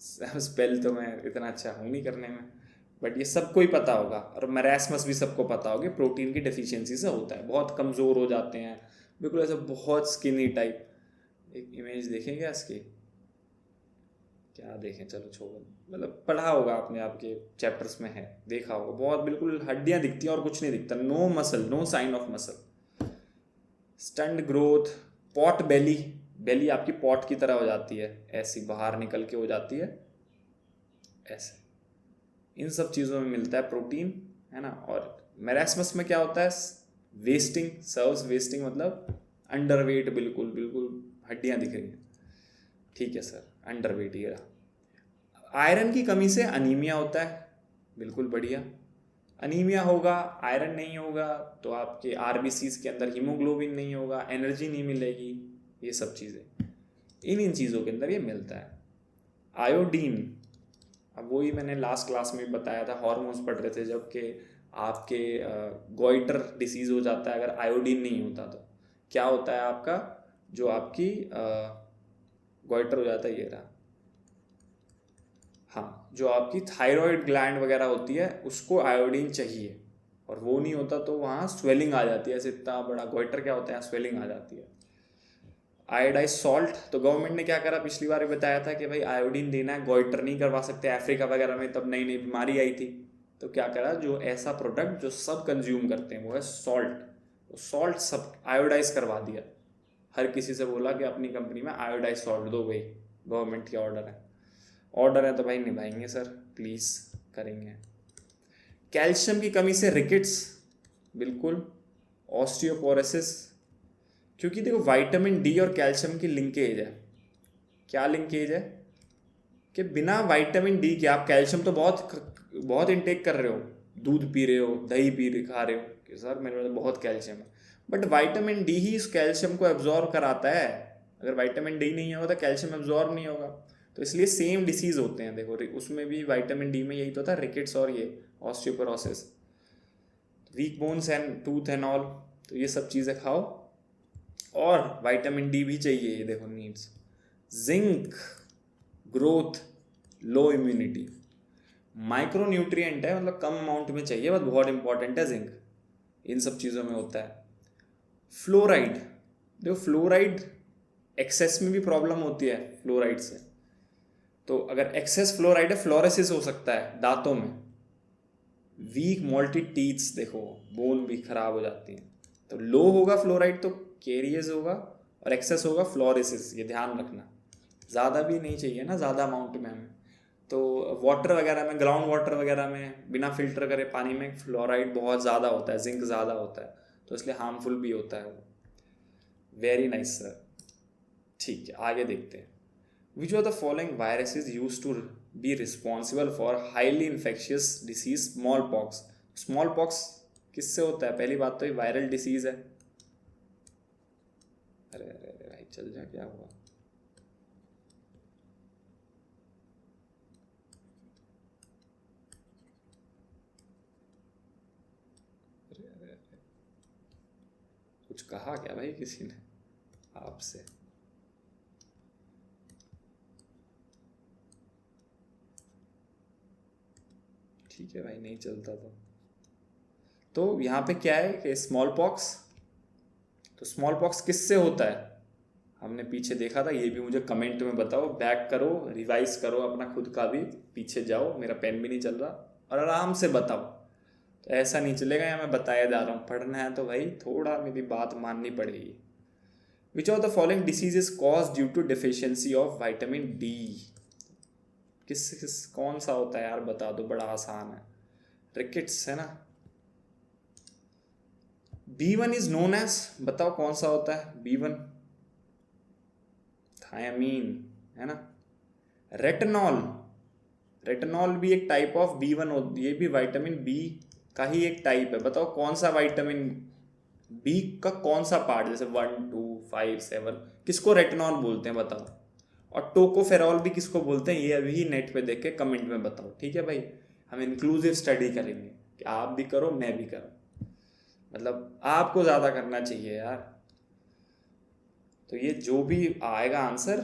स्पेल तो मैं इतना अच्छा हूँ नहीं करने में, बट ये सबको ही पता होगा, और मैरास्मस भी सबको पता होगा, प्रोटीन की डेफिशिएंसी से होता है। बहुत कमज़ोर हो जाते हैं, बिल्कुल ऐसा बहुत स्किनी टाइप। एक इमेज देखेंगे इसकी, क्या देखें, चलो छोड़ो, मतलब पढ़ा होगा आपने, आपके चैप्टर्स में है, देखा होगा, बहुत बिल्कुल हड्डियाँ दिखती हैं और कुछ नहीं दिखता, no muscle, no sign of muscle. Stunt growth, pot belly, belly आपकी पॉट की तरह हो जाती है, ऐसी बाहर निकल के हो जाती है ऐसे। इन सब चीज़ों में मिलता है प्रोटीन, है ना। और मैरास्मस में क्या होता है? वेस्टिंग, सर्व्स वेस्टिंग, मतलब अंडरवेट, बिल्कुल बिल्कुल हड्डियाँ दिख रही हैं। ठीक है सर, अंडरवेट ये रहा। आयरन की कमी से अनीमिया होता है, बिल्कुल बढ़िया। अनीमिया होगा, आयरन नहीं होगा तो आपके आरबीसीज के अंदर हीमोग्लोबिन नहीं होगा, एनर्जी नहीं मिलेगी, ये सब चीज़ें इन चीज़ों के अंदर ये मिलता है। आयोडीन, अब वही मैंने लास्ट क्लास में बताया था, हार्मोन्स पढ़ रहे थे जब, कि आपके गॉइटर डिसीज़ हो जाता है अगर आयोडीन नहीं होता तो। क्या होता है आपका, जो आपकी गॉइटर हो जाता है, ये रहा, हाँ, जो आपकी थायराइड ग्लैंड वगैरह होती है उसको आयोडीन चाहिए, और वो नहीं होता तो वहाँ स्वेलिंग आ जाती है, ऐसे इतना बड़ा गॉइटर क्या होता है, स्वेलिंग आ जाती है। आयोडाइज सॉल्ट, तो गवर्नमेंट ने क्या करा, पिछली बार भी बताया था कि भाई आयोडीन देना है, गॉइटर नहीं करवा सकते, अफ्रीका वगैरह में तब नई नई बीमारी आई थी, तो क्या करा, जो ऐसा प्रोडक्ट जो सब कंज्यूम करते हैं वो है सॉल्ट, तो सॉल्ट सब आयोडाइज करवा दिया। हर किसी से बोला कि अपनी कंपनी में आयोडाइज सॉल्ट दो भाई, गवर्नमेंट के ऑर्डर है तो भाई निभाएंगे सर, प्लीज़ करेंगे। कैल्शियम की कमी से रिकेट्स, बिल्कुल, ऑस्टियोपोरोसिस, क्योंकि देखो विटामिन डी और कैल्शियम की लिंकेज है। क्या लिंकेज है? कि बिना विटामिन डी के आप कैल्शियम तो बहुत इनटेक कर रहे हो, दूध पी रहे हो, दही खा रहे हो कि सर मेरे में तो बहुत कैल्शियम है, बट विटामिन डी ही इस कैल्शियम को एब्जॉर्ब कराता है। अगर विटामिन डी नहीं होगा तो कैल्शियम एब्जॉर्ब नहीं होगा, तो इसलिए सेम डिसीज होते हैं। देखो उसमें भी विटामिन डी में यही तो था, रिकेट्स और ये osteoporosis, weak bones and tooth and all, तो ये सब चीज़ें खाओ। और विटामिन डी भी चाहिए, ये देखो नीड्स, जिंक, ग्रोथ, लो इम्यूनिटी, माइक्रो न्यूट्रिएंट है, मतलब कम अमाउंट में चाहिए, बट बहुत इंपॉर्टेंट है जिंक, इन सब चीज़ों में होता है। फ्लोराइड, देखो फ्लोराइड एक्सेस में भी प्रॉब्लम होती है फ्लोराइड से, तो अगर एक्सेस फ्लोराइड है, फ्लोरोसिस हो सकता है दांतों में, वीक मॉल्टी टीथ्स, देखो बोन भी खराब हो जाती हैं, तो लो होगा फ्लोराइड तो कैरियस होगा, और एक्सेस होगा फ्लोरोसिस, ये ध्यान रखना। ज़्यादा भी नहीं चाहिए ना, ज़्यादा अमाउंट में हमें, तो वाटर वगैरह में, ग्राउंड वाटर वगैरह में बिना फिल्टर करे पानी में फ्लोराइड बहुत ज़्यादा होता है, जिंक ज़्यादा होता है, तो इसलिए हार्मफुल भी होता है वो। Very nice sir. ठीक है, आगे देखते हैं। Which of the following viruses use to be responsible for highly infectious disease small pox. Small pox किससे होता है? पहली बात तो ये वायरल डिसीज है। अरे अरे अरे भाई चल जा, क्या हुआ? अरे अरे अरे, कुछ कहा क्या भाई किसी ने आपसे? ठीक है भाई, नहीं चलता तो यहाँ पे क्या है कि स्मॉल पॉक्स, तो स्मॉल पॉक्स किससे होता है? हमने पीछे देखा था, ये भी मुझे कमेंट में बताओ, बैक करो, रिवाइज करो अपना खुद का भी, पीछे जाओ, मेरा पेन भी नहीं चल रहा, और आराम से बताओ। तो ऐसा नहीं चलेगा या मैं बताया जा रहा हूँ, पढ़ना है तो भाई थोड़ा मेरी बात माननी पड़ेगी। Which of the following disease is cause due to deficiency of vitamin D. किस कौन सा होता है यार, बता दो, बड़ा आसान है। रिकेट्स है ना। B1 इज नोन एज, बताओ कौन सा होता है B1? थायामीन है ना। रेटिनॉल, रेटिनॉल भी एक टाइप ऑफ B1 होती है, ये भी विटामिन बी का ही एक टाइप है। बताओ कौन सा विटामिन बी का कौन सा पार्ट, जैसे 1 2 5 7 किसको रेटिनॉल बोलते हैं बताओ? और टोकोफेरॉल भी किसको बोलते हैं, ये अभी नेट पे देख के कमेंट में बताओ। ठीक है भाई, हम इंक्लूसिव स्टडी करेंगे कि आप भी करो मैं भी करूँ, मतलब आपको ज़्यादा करना चाहिए यार। तो ये जो भी आएगा आंसर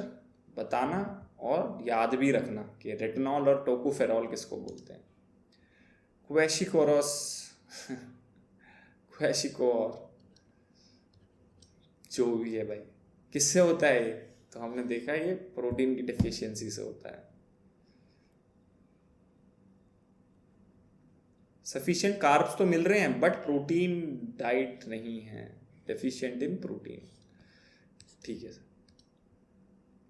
बताना, और याद भी रखना कि रेटिनॉल और टोकोफेरॉल किसको बोलते हैं। क्वेशिकोरस क्वेशिकोर जो भी है भाई, किससे होता है ये? तो हमने देखा ये प्रोटीन की डिफिशियंसी से होता है। सफिशिएंट कार्ब्स तो मिल रहे हैं बट प्रोटीन डाइट नहीं है, डेफिशिएंट इन प्रोटीन। ठीक है सर।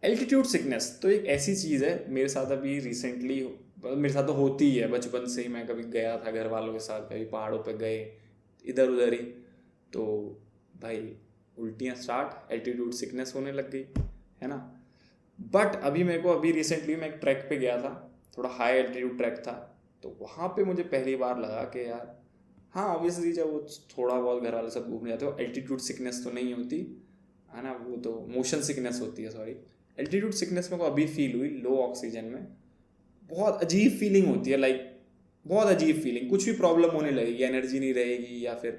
एल्टीट्यूड सिकनेस तो एक ऐसी चीज़ है, मेरे साथ अभी रिसेंटली, मेरे साथ तो होती ही है बचपन से ही। मैं कभी गया था घर वालों के साथ, कभी पहाड़ों पे गए इधर उधर ही, तो भाई उल्टियाँ स्टार्ट, एल्टीट्यूड सिकनेस होने लग गई, है ना। बट अभी मेरे को, अभी रिसेंटली मैं एक ट्रैक पे गया था, थोड़ा हाई एल्टीट्यूड ट्रैक था, तो वहाँ पे मुझे पहली बार लगा कि यार हाँ ऑब्वियसली जब वो थोड़ा बहुत घर वाले सब घूमने जाते हो, एल्टीट्यूड सिकनेस तो नहीं होती है ना, वो तो मोशन सिकनेस होती है, सॉरी। एल्टीट्यूड सिकनेस मेरे को अभी फील हुई लो ऑक्सीजन में, बहुत अजीब फीलिंग होती है, लाइक बहुत अजीब फीलिंग, कुछ भी प्रॉब्लम होने लगेगी, एनर्जी नहीं रहेगी या फिर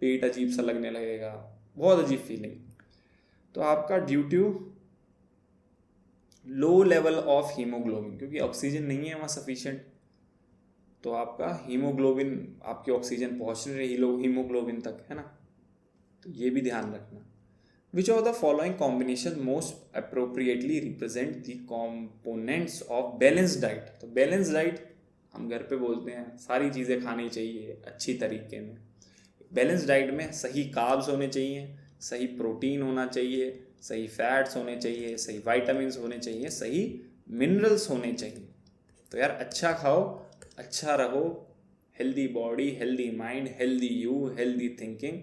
पेट अजीब सा लगने लगेगा, बहुत अजीब फीलिंग। तो आपका due to low level of haemoglobin, क्योंकि ऑक्सीजन नहीं है वहाँ सफिशिएंट, तो आपका हीमोग्लोबिन, आपकी ऑक्सीजन पहुँच नहीं रही हीमोग्लोबिन तक, है ना। तो ये भी ध्यान रखना। विच of the following combination most appropriately represent the components of balance diet. तो बैलेंस डाइट हम घर पे बोलते हैं, सारी चीज़ें खानी चाहिए अच्छी तरीके में। बैलेंस डाइट में सही कार्ब्स होने चाहिए, सही प्रोटीन होना चाहिए, सही फैट्स होने चाहिए, सही विटामिन्स होने चाहिए, सही मिनरल्स होने चाहिए। तो यार अच्छा खाओ, अच्छा रहो, healthy body, healthy mind, healthy you, healthy thinking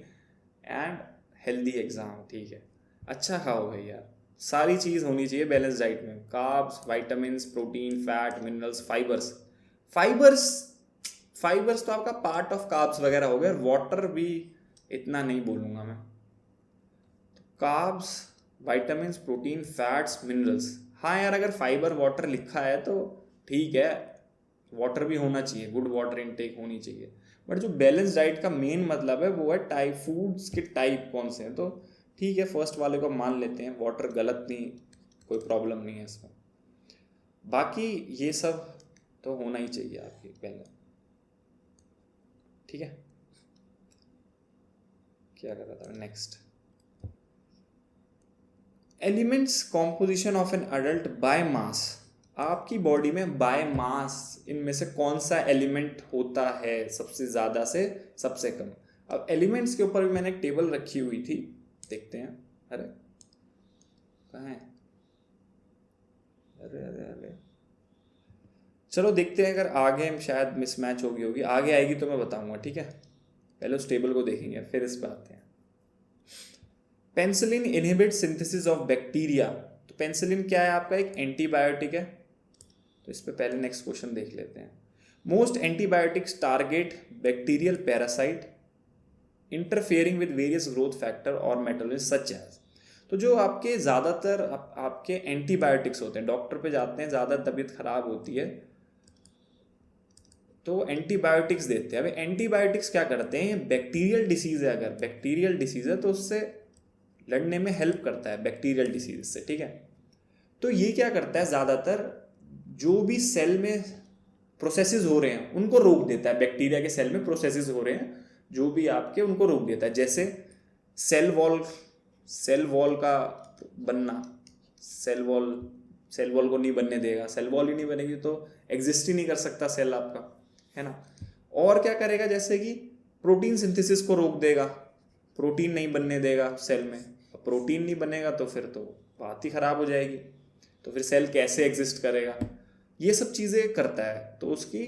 and healthy exam. ठीक है, अच्छा खाओ भाई यार, सारी चीज़ होनी चाहिए बैलेंस डाइट में, carbs, vitamins, protein, fat, minerals, fibres. Fibres fibres तो आपका पार्ट ऑफ कार्ब्स वगैरह हो गया, वाटर भी इतना नहीं बोलूँगा मैं। तो carbs, vitamins, protein, fats, minerals, हाँ यार अगर फाइबर वाटर लिखा है तो ठीक है, वाटर भी होना चाहिए, गुड वाटर इनटेक होनी चाहिए। बट जो बैलेंस डाइट का मेन मतलब है वो है टाइप, फूड्स के टाइप कौन से हैं। तो ठीक है, फर्स्ट वाले को मान लेते हैं, वाटर गलत नहीं, कोई प्रॉब्लम नहीं है इसमें। बाकी ये सब तो होना ही चाहिए आपकी पहले। ठीक है, क्या कर रहा था next. Elements composition of an adult by mass. आपकी बॉडी में बाय मास इनमें से कौन सा एलिमेंट होता है सबसे ज़्यादा से सबसे कम। अब एलिमेंट्स के ऊपर भी मैंने एक टेबल रखी हुई थी, देखते हैं। अरे कहाँ है? अरे अरे अरे चलो देखते हैं, अगर आगे शायद मिसमैच होगी आगे आएगी तो मैं बताऊंगा, ठीक है। पहले उस टेबल को देखेंगे फिर इस पर आते हैं। Penicillin inhibit synthesis of bacteria. तो पेनिसिलिन क्या है आपका, एक एंटीबायोटिक है। तो इस पे पहले नेक्स्ट क्वेश्चन देख लेते हैं। Most antibiotics target bacterial parasite interfering with various growth factor और मेटाबॉलिज्म सच एज। तो जो आपके ज़्यादातर आपके एंटीबायोटिक्स होते हैं, डॉक्टर पे जाते हैं, ज़्यादा तबीयत खराब होती है तो एंटीबायोटिक्स देते हैं। अब एंटीबायोटिक्स क्या करते हैं, बैक्टीरियल डिसीज है, अगर बैक्टीरियल डिसीज है तो उससे लड़ने में हेल्प करता है, बैक्टीरियल डिसीज से, ठीक है। तो ये क्या करता है, ज़्यादातर जो भी सेल में प्रोसेसेस हो रहे हैं उनको रोक देता है। बैक्टीरिया के सेल में प्रोसेसेस हो रहे हैं जो भी आपके, उनको रोक देता है। जैसे सेल वॉल का बनना, सेल वॉल को नहीं बनने देगा, सेल वॉल ही नहीं बनेगी तो एग्जिस्ट ही नहीं कर सकता सेल आपका, है ना। और क्या करेगा, जैसे कि प्रोटीन सिंथेसिस को रोक देगा, प्रोटीन नहीं बनने देगा सेल में। प्रोटीन नहीं बनेगा तो फिर तो बात ही खराब हो जाएगी, तो फिर सेल कैसे एग्जिस्ट करेगा। ये सब चीज़ें करता है, तो उसकी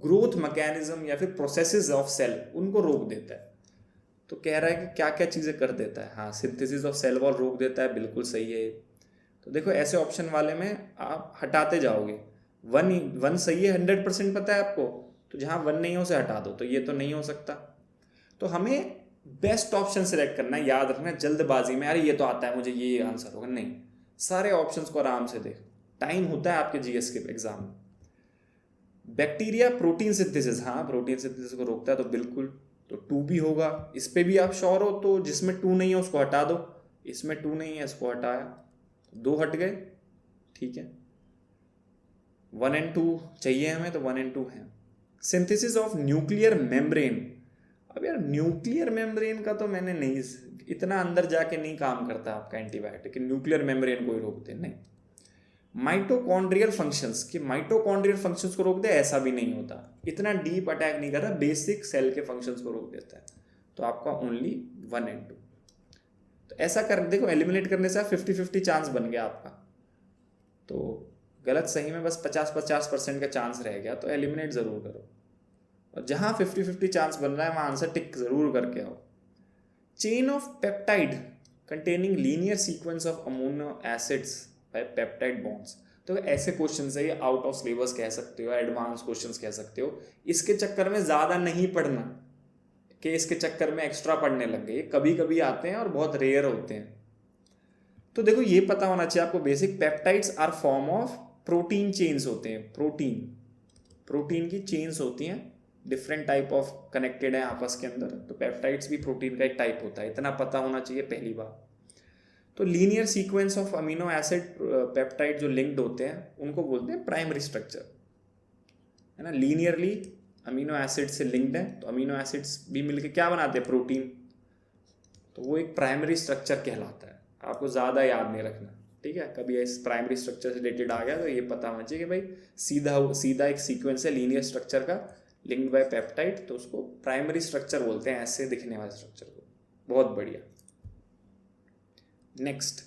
ग्रोथ मैकेनिज्म या फिर प्रोसेसेस ऑफ सेल उनको रोक देता है। तो कह रहा है कि क्या क्या चीज़ें कर देता है। हाँ, सिंथेसिस ऑफ सेल वॉल रोक देता है, बिल्कुल सही है। तो देखो ऐसे ऑप्शन वाले में आप हटाते जाओगे, वन सही है, 100% पता है आपको, तो जहाँ वन नहीं हो उसे हटा दो, तो ये तो नहीं हो सकता। तो हमें बेस्ट ऑप्शन सेलेक्ट करना है। याद रखना, जल्दबाजी में अरे ये तो आता है मुझे, ये आंसर होगा, नहीं। सारे ऑप्शंस को आराम से देखो, टाइम होता है आपके जीएस के एग्जाम में। बैक्टीरिया प्रोटीन सिंथेसिस, हाँ प्रोटीन सिंथेसिस को रोकता है, तो बिल्कुल, तो 2 भी होगा। इस पे भी आप श्योर हो, तो जिसमें 2 नहीं है उसको हटा दो, इसमें 2 नहीं है इसको हटाया, 2 हट गए, ठीक है। 1 और 2 चाहिए हमें, तो 1 और 2 है। Synthesis of nuclear membrane. अब यार न्यूक्लियर मेम्ब्रेन का तो मैंने नहीं, इतना अंदर जाके नहीं काम करता आपका एंटीबायोटिक, न्यूक्लियर मेम्ब्रेन को ही रोक दे, नहीं। माइटोकॉन्ड्रियल फंक्शंस, कि माइटोकॉन्ड्रियल फंक्शंस को रोक दे, ऐसा भी नहीं होता, इतना डीप अटैक नहीं कर रहा, बेसिक सेल के फंक्शंस को रोक देता है। तो आपका ओनली 1 और 2। तो ऐसा कर देखो, एलिमिनेट करने से 50-50 चांस बन गया आपका, तो गलत सही में बस 50-50% का चांस रह गया, तो एलिमिनेट ज़रूर करो। और जहाँ 50-50 चांस बन रहा है वहाँ आंसर टिक ज़रूर करके आओ। Chain of peptide containing linear sequence of amino acids bye peptide bonds. तो ऐसे क्वेश्चन है, ये आउट ऑफ सिलेबस कह सकते हो, एडवांस क्वेश्चंस कह सकते हो। इसके चक्कर में ज़्यादा नहीं पढ़ना कि इसके चक्कर में एक्स्ट्रा पढ़ने लग गए, कभी कभी आते हैं और बहुत रेयर होते हैं। तो देखो ये पता होना चाहिए आपको, basic peptides are form of protein chains होते हैं। प्रोटीन की चेन्स होती हैं, डिफरेंट टाइप ऑफ कनेक्टेड है आपस के अंदर, तो पेप्टाइड्स भी प्रोटीन का एक टाइप होता है, इतना पता होना चाहिए पहली बार। तो linear sequence of amino acid peptide जो लिंक्ड होते हैं उनको बोलते हैं प्राइमरी स्ट्रक्चर, है ना। लीनियरली अमीनो एसिड से लिंक्ड है, तो अमीनो एसिड्स भी मिलके क्या बनाते हैं, प्रोटीन, तो वो एक प्राइमरी स्ट्रक्चर कहलाता है। आपको ज़्यादा याद नहीं रखना, ठीक है। कभी इस प्राइमरी स्ट्रक्चर से रिलेटेड आ गया तो ये पता होना चाहिए कि भाई सीधा एक सीक्वेंस है लीनियर स्ट्रक्चर का लिंक्ड बाय पेप्टाइड, तो उसको प्राइमरी स्ट्रक्चर बोलते हैं, ऐसे दिखने वाले स्ट्रक्चर को। बहुत बढ़िया। Next,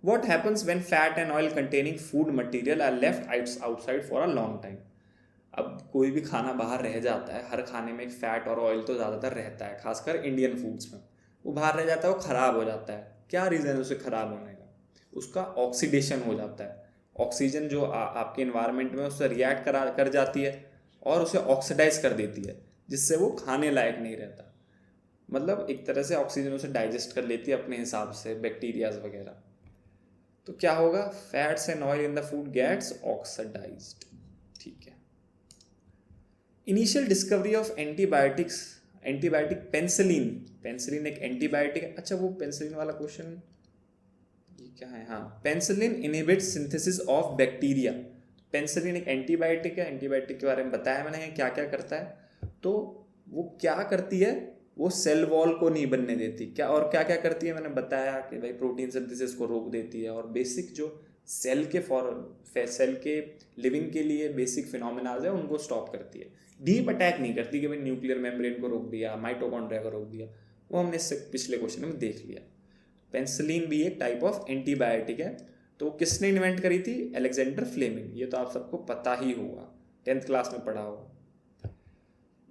what happens when fat and oil containing food material are left outside for a long time. अब कोई भी खाना बाहर रह जाता है, हर खाने में एक फैट और ऑयल तो ज़्यादातर रहता है, खासकर इंडियन फूड्स में। वो बाहर रह जाता है, वो ख़राब हो जाता है। क्या रीज़न है उसे ख़राब होने का, उसका ऑक्सीडेशन हो जाता है। ऑक्सीजन जो आपके इन्वायरमेंट में उससे रिएक्ट कर जाती है और उसे ऑक्सीडाइज कर देती है, जिससे वो खाने लायक नहीं रहता। मतलब एक तरह से ऑक्सीजन उसे डाइजेस्ट कर लेती है अपने हिसाब से, बैक्टीरियाज वगैरह। तो क्या होगा, fats and oil in the food gets oxidised, ठीक है। Initial discovery of antibiotic penicillin एक एंटीबायोटिक है। अच्छा, वो पेंसिलिन वाला क्वेश्चन ये क्या है, हाँ, penicillin inhibits synthesis of bacteria. Penicillin एक एंटीबायोटिक है, एंटीबायोटिक के बारे में बताया मैंने क्या क्या करता है। तो वो क्या करती है, वो सेल वॉल को नहीं बनने देती, क्या और क्या क्या करती है मैंने बताया कि भाई प्रोटीन सिंथेसिस को रोक देती है, और बेसिक जो सेल के लिविंग के लिए बेसिक फिनोमेनाज है उनको स्टॉप करती है। डीप अटैक नहीं करती कि भाई न्यूक्लियर मेम्ब्रेन को रोक दिया, माइटोकॉन्ड्रिया को रोक दिया, वो हमने इससे पिछले क्वेश्चन में देख लिया। पेंसिलिन भी एक टाइप ऑफ एंटीबायोटिक है। तो किसने इन्वेंट करी थी, अलेक्जेंडर फ्लेमिंग, ये तो आप सबको पता ही होगा। 10th क्लास में पढ़ा होगा।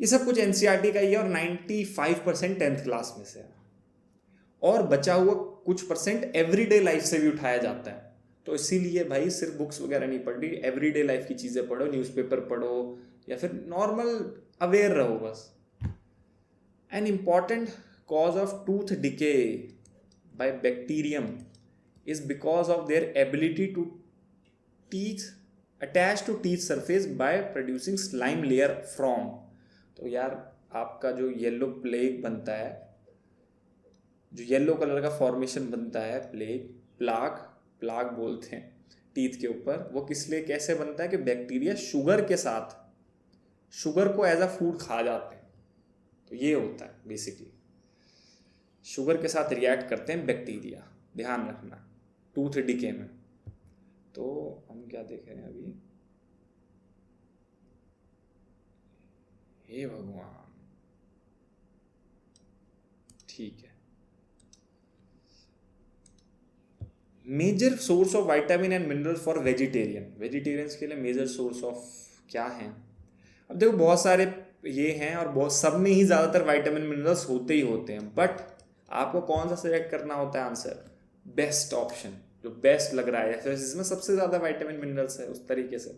ये सब कुछ एनसीईआरटी का ही है और 95% 10th क्लास में से है, और बचा हुआ कुछ परसेंट एवरीडे लाइफ से भी उठाया जाता है। तो इसीलिए भाई सिर्फ बुक्स वगैरह नहीं पढ़ रही, एवरीडे लाइफ की चीज़ें पढ़ो, न्यूज़पेपर पढ़ो या फिर नॉर्मल अवेयर रहो बस। An important cause of tooth decay by bacterium is because of their ability to teeth attach to teeth surface by producing slime layer from। तो यार आपका जो येलो प्लेग बनता है, जो येलो कलर का फॉर्मेशन बनता है प्लाग बोलते हैं टीथ के ऊपर, वो किस लिए कैसे बनता है कि बैक्टीरिया शुगर को एज अ फूड खा जाते हैं। तो ये होता है बेसिकली, शुगर के साथ रिएक्ट करते हैं बैक्टीरिया, ध्यान रखना टूथ डिके में। तो हम क्या देख रहे हैं अभी, हे भगवान, ठीक है। Major source of vitamin and mineral for vegetarians के लिए मेजर सोर्स ऑफ क्या है? अब देखो बहुत सारे ये हैं और बहुत सब में ही ज़्यादातर विटामिन मिनरल्स होते ही होते हैं, बट आपको कौन सा सिलेक्ट करना होता है आंसर? बेस्ट ऑप्शन, जो बेस्ट लग रहा है या फिर जिसमें सबसे ज़्यादा विटामिन मिनरल्स है, उस तरीके से।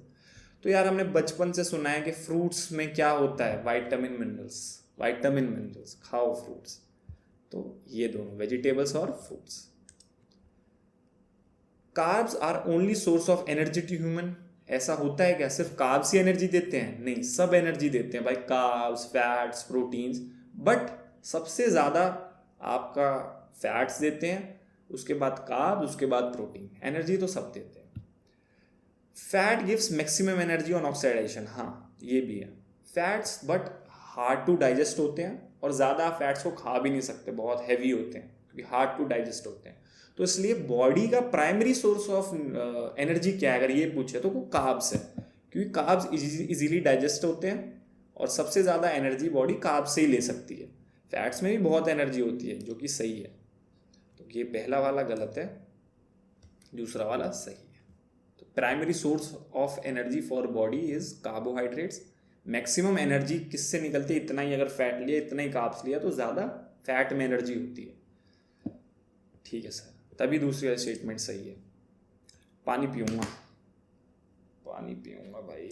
तो यार हमने बचपन से सुना है कि फ्रूट्स में क्या होता है? विटामिन मिनरल्स, खाओ फ्रूट्स। तो ये दोनों, वेजिटेबल्स और fruits. Carbs are only source of energy to human. ऐसा होता है क्या? सिर्फ कार्ब्स ही एनर्जी देते हैं? नहीं, सब एनर्जी देते हैं भाई, कार्ब्स, फैट्स, प्रोटीन्स, बट सबसे ज़्यादा आपका फैट्स देते हैं, उसके बाद कार्ब, उसके बाद प्रोटीन। एनर्जी तो सब देते हैं। Fat gives maximum energy on oxidisation, हाँ ये भी है। Fats but hard to digest होते हैं, और ज़्यादा फैट्स को खा भी नहीं सकते, बहुत हैवी होते हैं क्योंकि हार्ड टू डाइजेस्ट होते हैं। तो इसलिए बॉडी का प्राइमरी सोर्स ऑफ एनर्जी क्या है अगर ये पूछे तो वो कार्ब्स है, क्योंकि कार्ब्स इजीली डाइजेस्ट होते हैं और सबसे ज़्यादा एनर्जी बॉडी कार्ब्स से ही ले सकती है। फैट्स में भी बहुत एनर्जी होती है, जो कि सही है। तो ये पहला वाला गलत है, दूसरा वाला सही है। तो primary source of energy for body is carbohydrates. Maximum energy किससे निकलती है? इतना ही अगर फैट लिया, इतना ही कार्ब्स लिया, तो ज़्यादा फैट में एनर्जी होती है। ठीक है सर, तभी दूसरी वाली स्टेटमेंट सही है। पानी पीऊँगा भाई।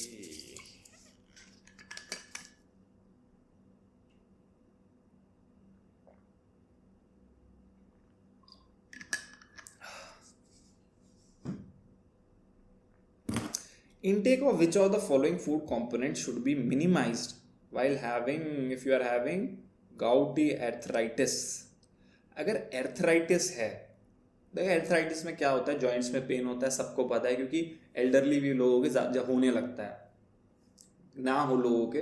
Intake of which of the following food components should be minimized while if you are having gouty arthritis? अगर एर्थराइटिस है, देखो एर्थराइटिस में क्या होता है, जॉइंट्स में पेन होता है, सबको पता है, क्योंकि एल्डरली भी लोगों के जब होने लगता है, ना हो लोगों के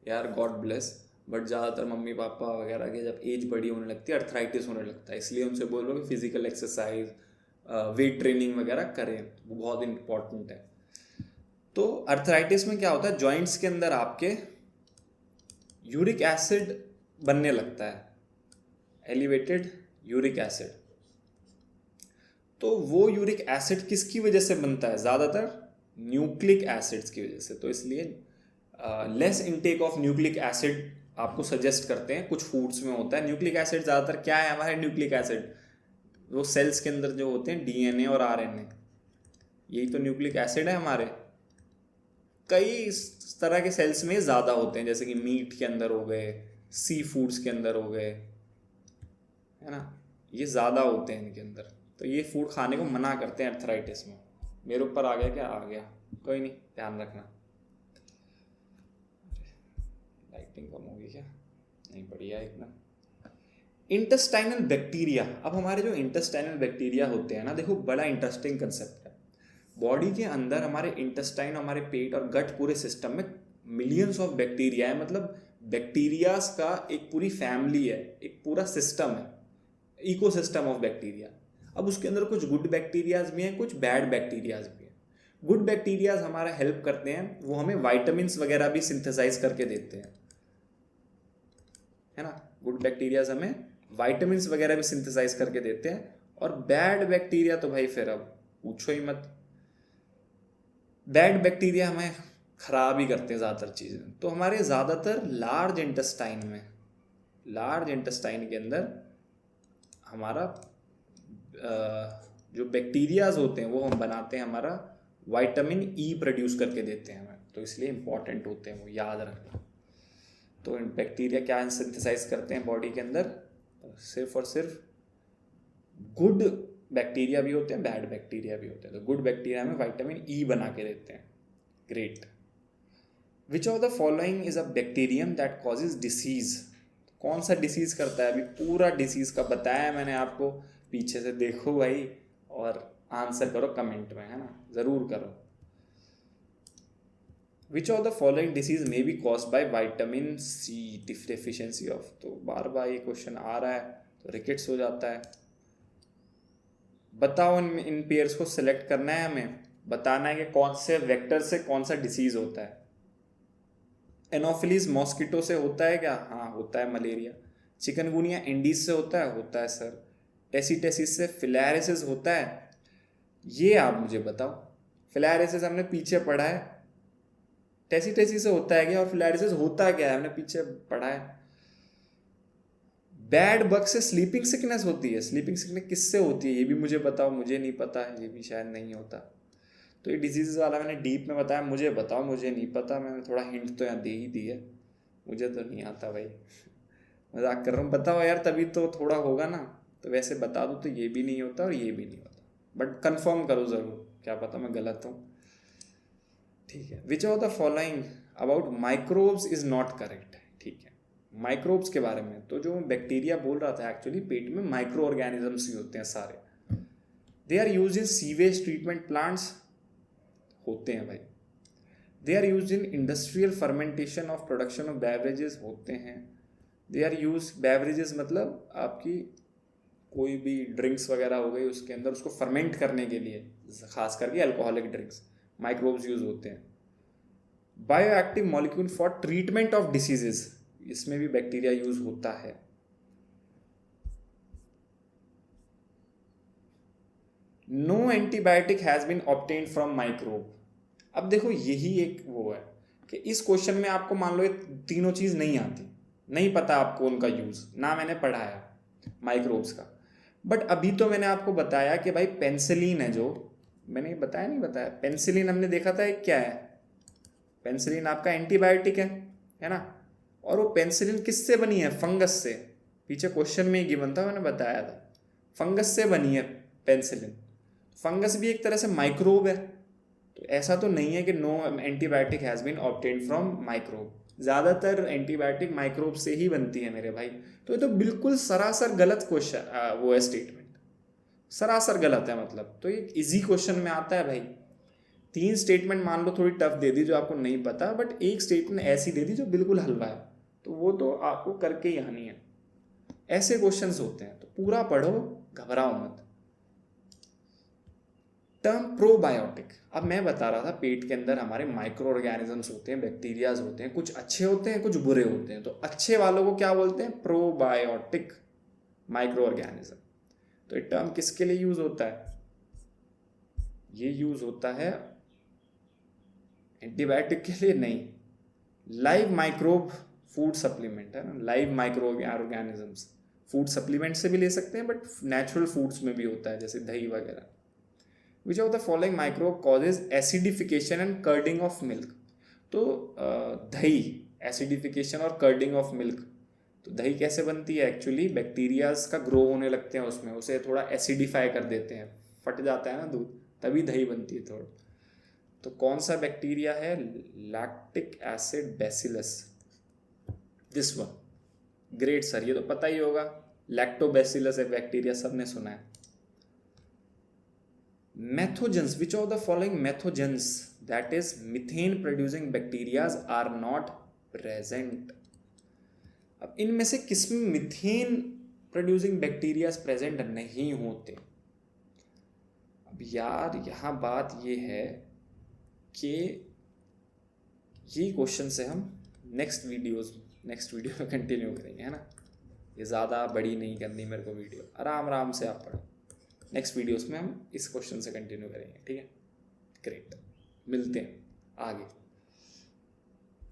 यार गॉड ब्लेस, बट ज़्यादातर मम्मी पापा वगैरह के जब एज बड़ी होने लगती है अर्थराइटिस होने लगता है। इसलिए उनसे बोल रहा हूँ कि फिजिकल एक्सरसाइज, वेट ट्रेनिंग वगैरह करें, वो बहुत इंपॉर्टेंट है। तो अर्थराइटिस में क्या होता है, जॉइंट्स के अंदर आपके यूरिक एसिड बनने लगता है, एलिवेटेड यूरिक एसिड। तो वो यूरिक एसिड किसकी वजह से बनता है? ज़्यादातर न्यूक्लिक एसिड्स की वजह से। तो इसलिए less intake of nucleic acid आपको सजेस्ट करते हैं। कुछ फूड्स में होता है न्यूक्लिक एसिड ज़्यादातर। क्या है हमारे न्यूक्लिक एसिड? वो सेल्स के अंदर जो होते हैं डीएनए और आरएनए, यही तो न्यूक्लिक एसिड है हमारे। कई तरह के सेल्स में ज़्यादा होते हैं, जैसे कि मीट के अंदर हो गए, सी फूड्स के अंदर हो गए, है ना, ये ज़्यादा होते हैं इनके अंदर। तो ये फूड खाने को मना करते हैं अर्थराइटिस में। मेरे ऊपर आ गया क्या? आ गया, कोई नहीं, ध्यान रखना। लाइटिंग कम होगी क्या? नहीं, बढ़िया एकदम। Intestinal bacteria. अब हमारे जो इंटेस्टाइनल बैक्टीरिया होते हैं ना, देखो बड़ा इंटरेस्टिंग कंसेप्ट है। बॉडी के अंदर हमारे इंटेस्टाइन, हमारे पेट और गट पूरे सिस्टम में मिलियंस ऑफ बैक्टीरिया है। मतलब बैक्टीरियाज का एक पूरी फैमिली है, एक पूरा सिस्टम है, इकोसिस्टम ऑफ बैक्टीरिया। अब उसके अंदर कुछ गुड बैक्टीरियाज भी हैं, कुछ बैड बैक्टीरियाज भी हैं। गुड बैक्टीरियाज हमारा हेल्प करते हैं, वो हमें वाइटामिन्स वगैरह भी सिंथेसाइज करके देते हैं, है ना। गुड बैक्टीरियाज हमें वाइटामिन्स वगैरह भी सिंथेसाइज करके देते हैं। और बैड बैक्टीरिया तो भाई फिर अब पूछो ही मत। बैड बैक्टीरिया हमें खराब ही करते हैं ज़्यादातर चीज़ें। तो हमारे ज़्यादातर लार्ज इंटेस्टाइन के अंदर हमारा जो बैक्टीरियाज होते हैं वो हम बनाते हैं, हमारा विटामिन ई प्रोड्यूस करके देते हैं हमें, तो इसलिए इम्पॉर्टेंट होते हैं वो, याद रखना। तो बैक्टीरिया क्या सिंथेसाइज करते हैं बॉडी के अंदर, सिर्फ और सिर्फ गुड बैक्टीरिया भी होते हैं, बैड बैक्टीरिया भी होते हैं। तो गुड बैक्टीरिया में विटामिन ई बना के देते हैं। Great. Which of the following is a bacterium that causes disease? कौन सा डिसीज करता है? अभी पूरा डिसीज का बताया मैंने आपको, पीछे से देखो भाई और आंसर करो कमेंट में, है ना, ज़रूर करो। Which of the following disease may be caused by vitamin C deficiency of? तो बार बार ये क्वेश्चन आ रहा है तो रिकेट्स हो जाता है। बताओ, इन पेयर्स को सिलेक्ट करना है, हमें बताना है कि कौन से वेक्टर से कौन सा डिसीज होता है। एनोफिलीज मॉस्किटो से होता है क्या? हाँ होता है। मलेरिया। चिकनगुनिया इंडीज से होता है? होता है सर। टेसिटेसिस से फिलारिसिस होता है? ये आप मुझे बताओ। फिलारिसिस हमने पीछे पढ़ा है, टेसिटेसिस से होता है क्या, और फिलारिसिस होता क्या है हमने पीछे पढ़ा है। बैड बग से स्लीपिंग सिकनेस होती है? स्लीपिंग सिकनेस किससे होती है ये भी मुझे बताओ, मुझे नहीं पता है, ये भी शायद नहीं होता। तो ये डिजीज़ वाला मैंने डीप में बताया, मुझे बताओ, मुझे नहीं पता। मैंने थोड़ा हिंट तो यहाँ दे ही दी है, मुझे तो नहीं आता भाई, मजाक कर रहा हूँ। बताओ यार, तभी तो थोड़ा होगा ना। तो वैसे बता दो तो ये भी नहीं होता और ये भी नहीं होता, बट कंफर्म करो ज़रूर, क्या पता मैं गलत हूँ। ठीक है। विच of the following about microbes is not correct? ठीक है, माइक्रोब्स के बारे में तो जो बैक्टीरिया बोल रहा था, एक्चुअली पेट में माइक्रो ऑर्गेनिजम्स ही होते हैं सारे। They are use in sewage treatment plants? होते हैं भाई। They are use in industrial fermentation of production of beverages? होते हैं। दे आर यूज बेवरेजेस मतलब आपकी कोई भी ड्रिंक्स वगैरह हो गई, उसके अंदर उसको फर्मेंट करने के लिए, खास करके अल्कोहलिक ड्रिंक्स, माइक्रोब्स यूज होते हैं। Bio active molecule for treatment of diseases? इसमें भी बैक्टीरिया यूज होता है। No antibiotic has been obtained from microbe? अब देखो यही एक वो है कि इस क्वेश्चन में आपको मान लो ये तीनों चीज नहीं आती, नहीं पता आपको उनका यूज, ना मैंने पढ़ाया माइक्रोब्स का। बट अभी तो मैंने आपको बताया कि भाई पेंसिलिन है, जो मैंने बताया नहीं बताया, पेंसिलिन हमने देखा था एक क्या है, पेंसिलिन आपका एंटीबायोटिक है ना। और वो पेंसिलिन किससे बनी है? फंगस से। पीछे क्वेश्चन में ही गिवन था, मैंने बताया था, फंगस से बनी है पेंसिलिन। फंगस भी एक तरह से माइक्रोब है। तो ऐसा तो नहीं है कि no antibiotic has been obtained from microbe. ज़्यादातर एंटीबायोटिक माइक्रोब से ही बनती है मेरे भाई। तो ये तो बिल्कुल सरासर गलत क्वेश्चन वो है, स्टेटमेंट सरासर गलत है मतलब। तो ये इजी क्वेश्चन में आता है भाई। 3 स्टेटमेंट मान लो थोड़ी टफ दे दी जो आपको नहीं पता, बट एक स्टेटमेंट ऐसी दे दी जो बिल्कुल हलवा है, तो वो तो आपको करके ही आनी है। ऐसे क्वेश्चंस होते हैं, तो पूरा पढ़ो, घबराओ मत। टर्म प्रोबायोटिक, अब मैं बता रहा था पेट के अंदर हमारे माइक्रो ऑर्गेनिजम्स होते हैं, बैक्टीरियाज होते हैं, कुछ अच्छे होते हैं कुछ बुरे होते हैं। तो अच्छे वालों को क्या बोलते हैं? Probiotic micro organism. तो ये टर्म किसके लिए यूज होता है? ये यूज होता है एंटीबायोटिक के लिए नहीं, लाइव माइक्रोब फूड सप्लीमेंट है ना, live micro organisms food supplement से भी ले सकते हैं, बट नेचुरल फूड्स में भी होता है, जैसे दही वगैरह। Which of the following microbe causes acidification and curding of milk? तो दही, एसिडिफिकेशन और कर्डिंग ऑफ मिल्क। तो दही कैसे बनती है? एक्चुअली बैक्टीरियाज का ग्रो होने लगते हैं उसमें, उसे थोड़ा एसिडिफाई कर देते हैं, फट जाता है ना दूध, तभी दही बनती है थोड़ा। तो कौन सा बैक्टीरिया है? Lactic acid bacillus, this one. Great sir, ये तो पता ही होगा, लैक्टोबैसिलस है बैक्टीरिया, सबने सुना है। Methanogens, which of the following methanogens that is methane producing bacterias are not present? अब इनमें से किसमें मीथेन प्रोड्यूसिंग बैक्टीरियाज प्रेजेंट नहीं होते? अब यार यहाँ बात ये है कि ये क्वेश्चन से हम नेक्स्ट वीडियो में कंटिन्यू करेंगे, है ना। ये ज़्यादा बड़ी नहीं करनी मेरे को वीडियो, आराम आराम से आप पढ़ो। नेक्स्ट वीडियोस में हम इस क्वेश्चन से कंटिन्यू करेंगे, ठीक है। ग्रेट, मिलते हैं आगे।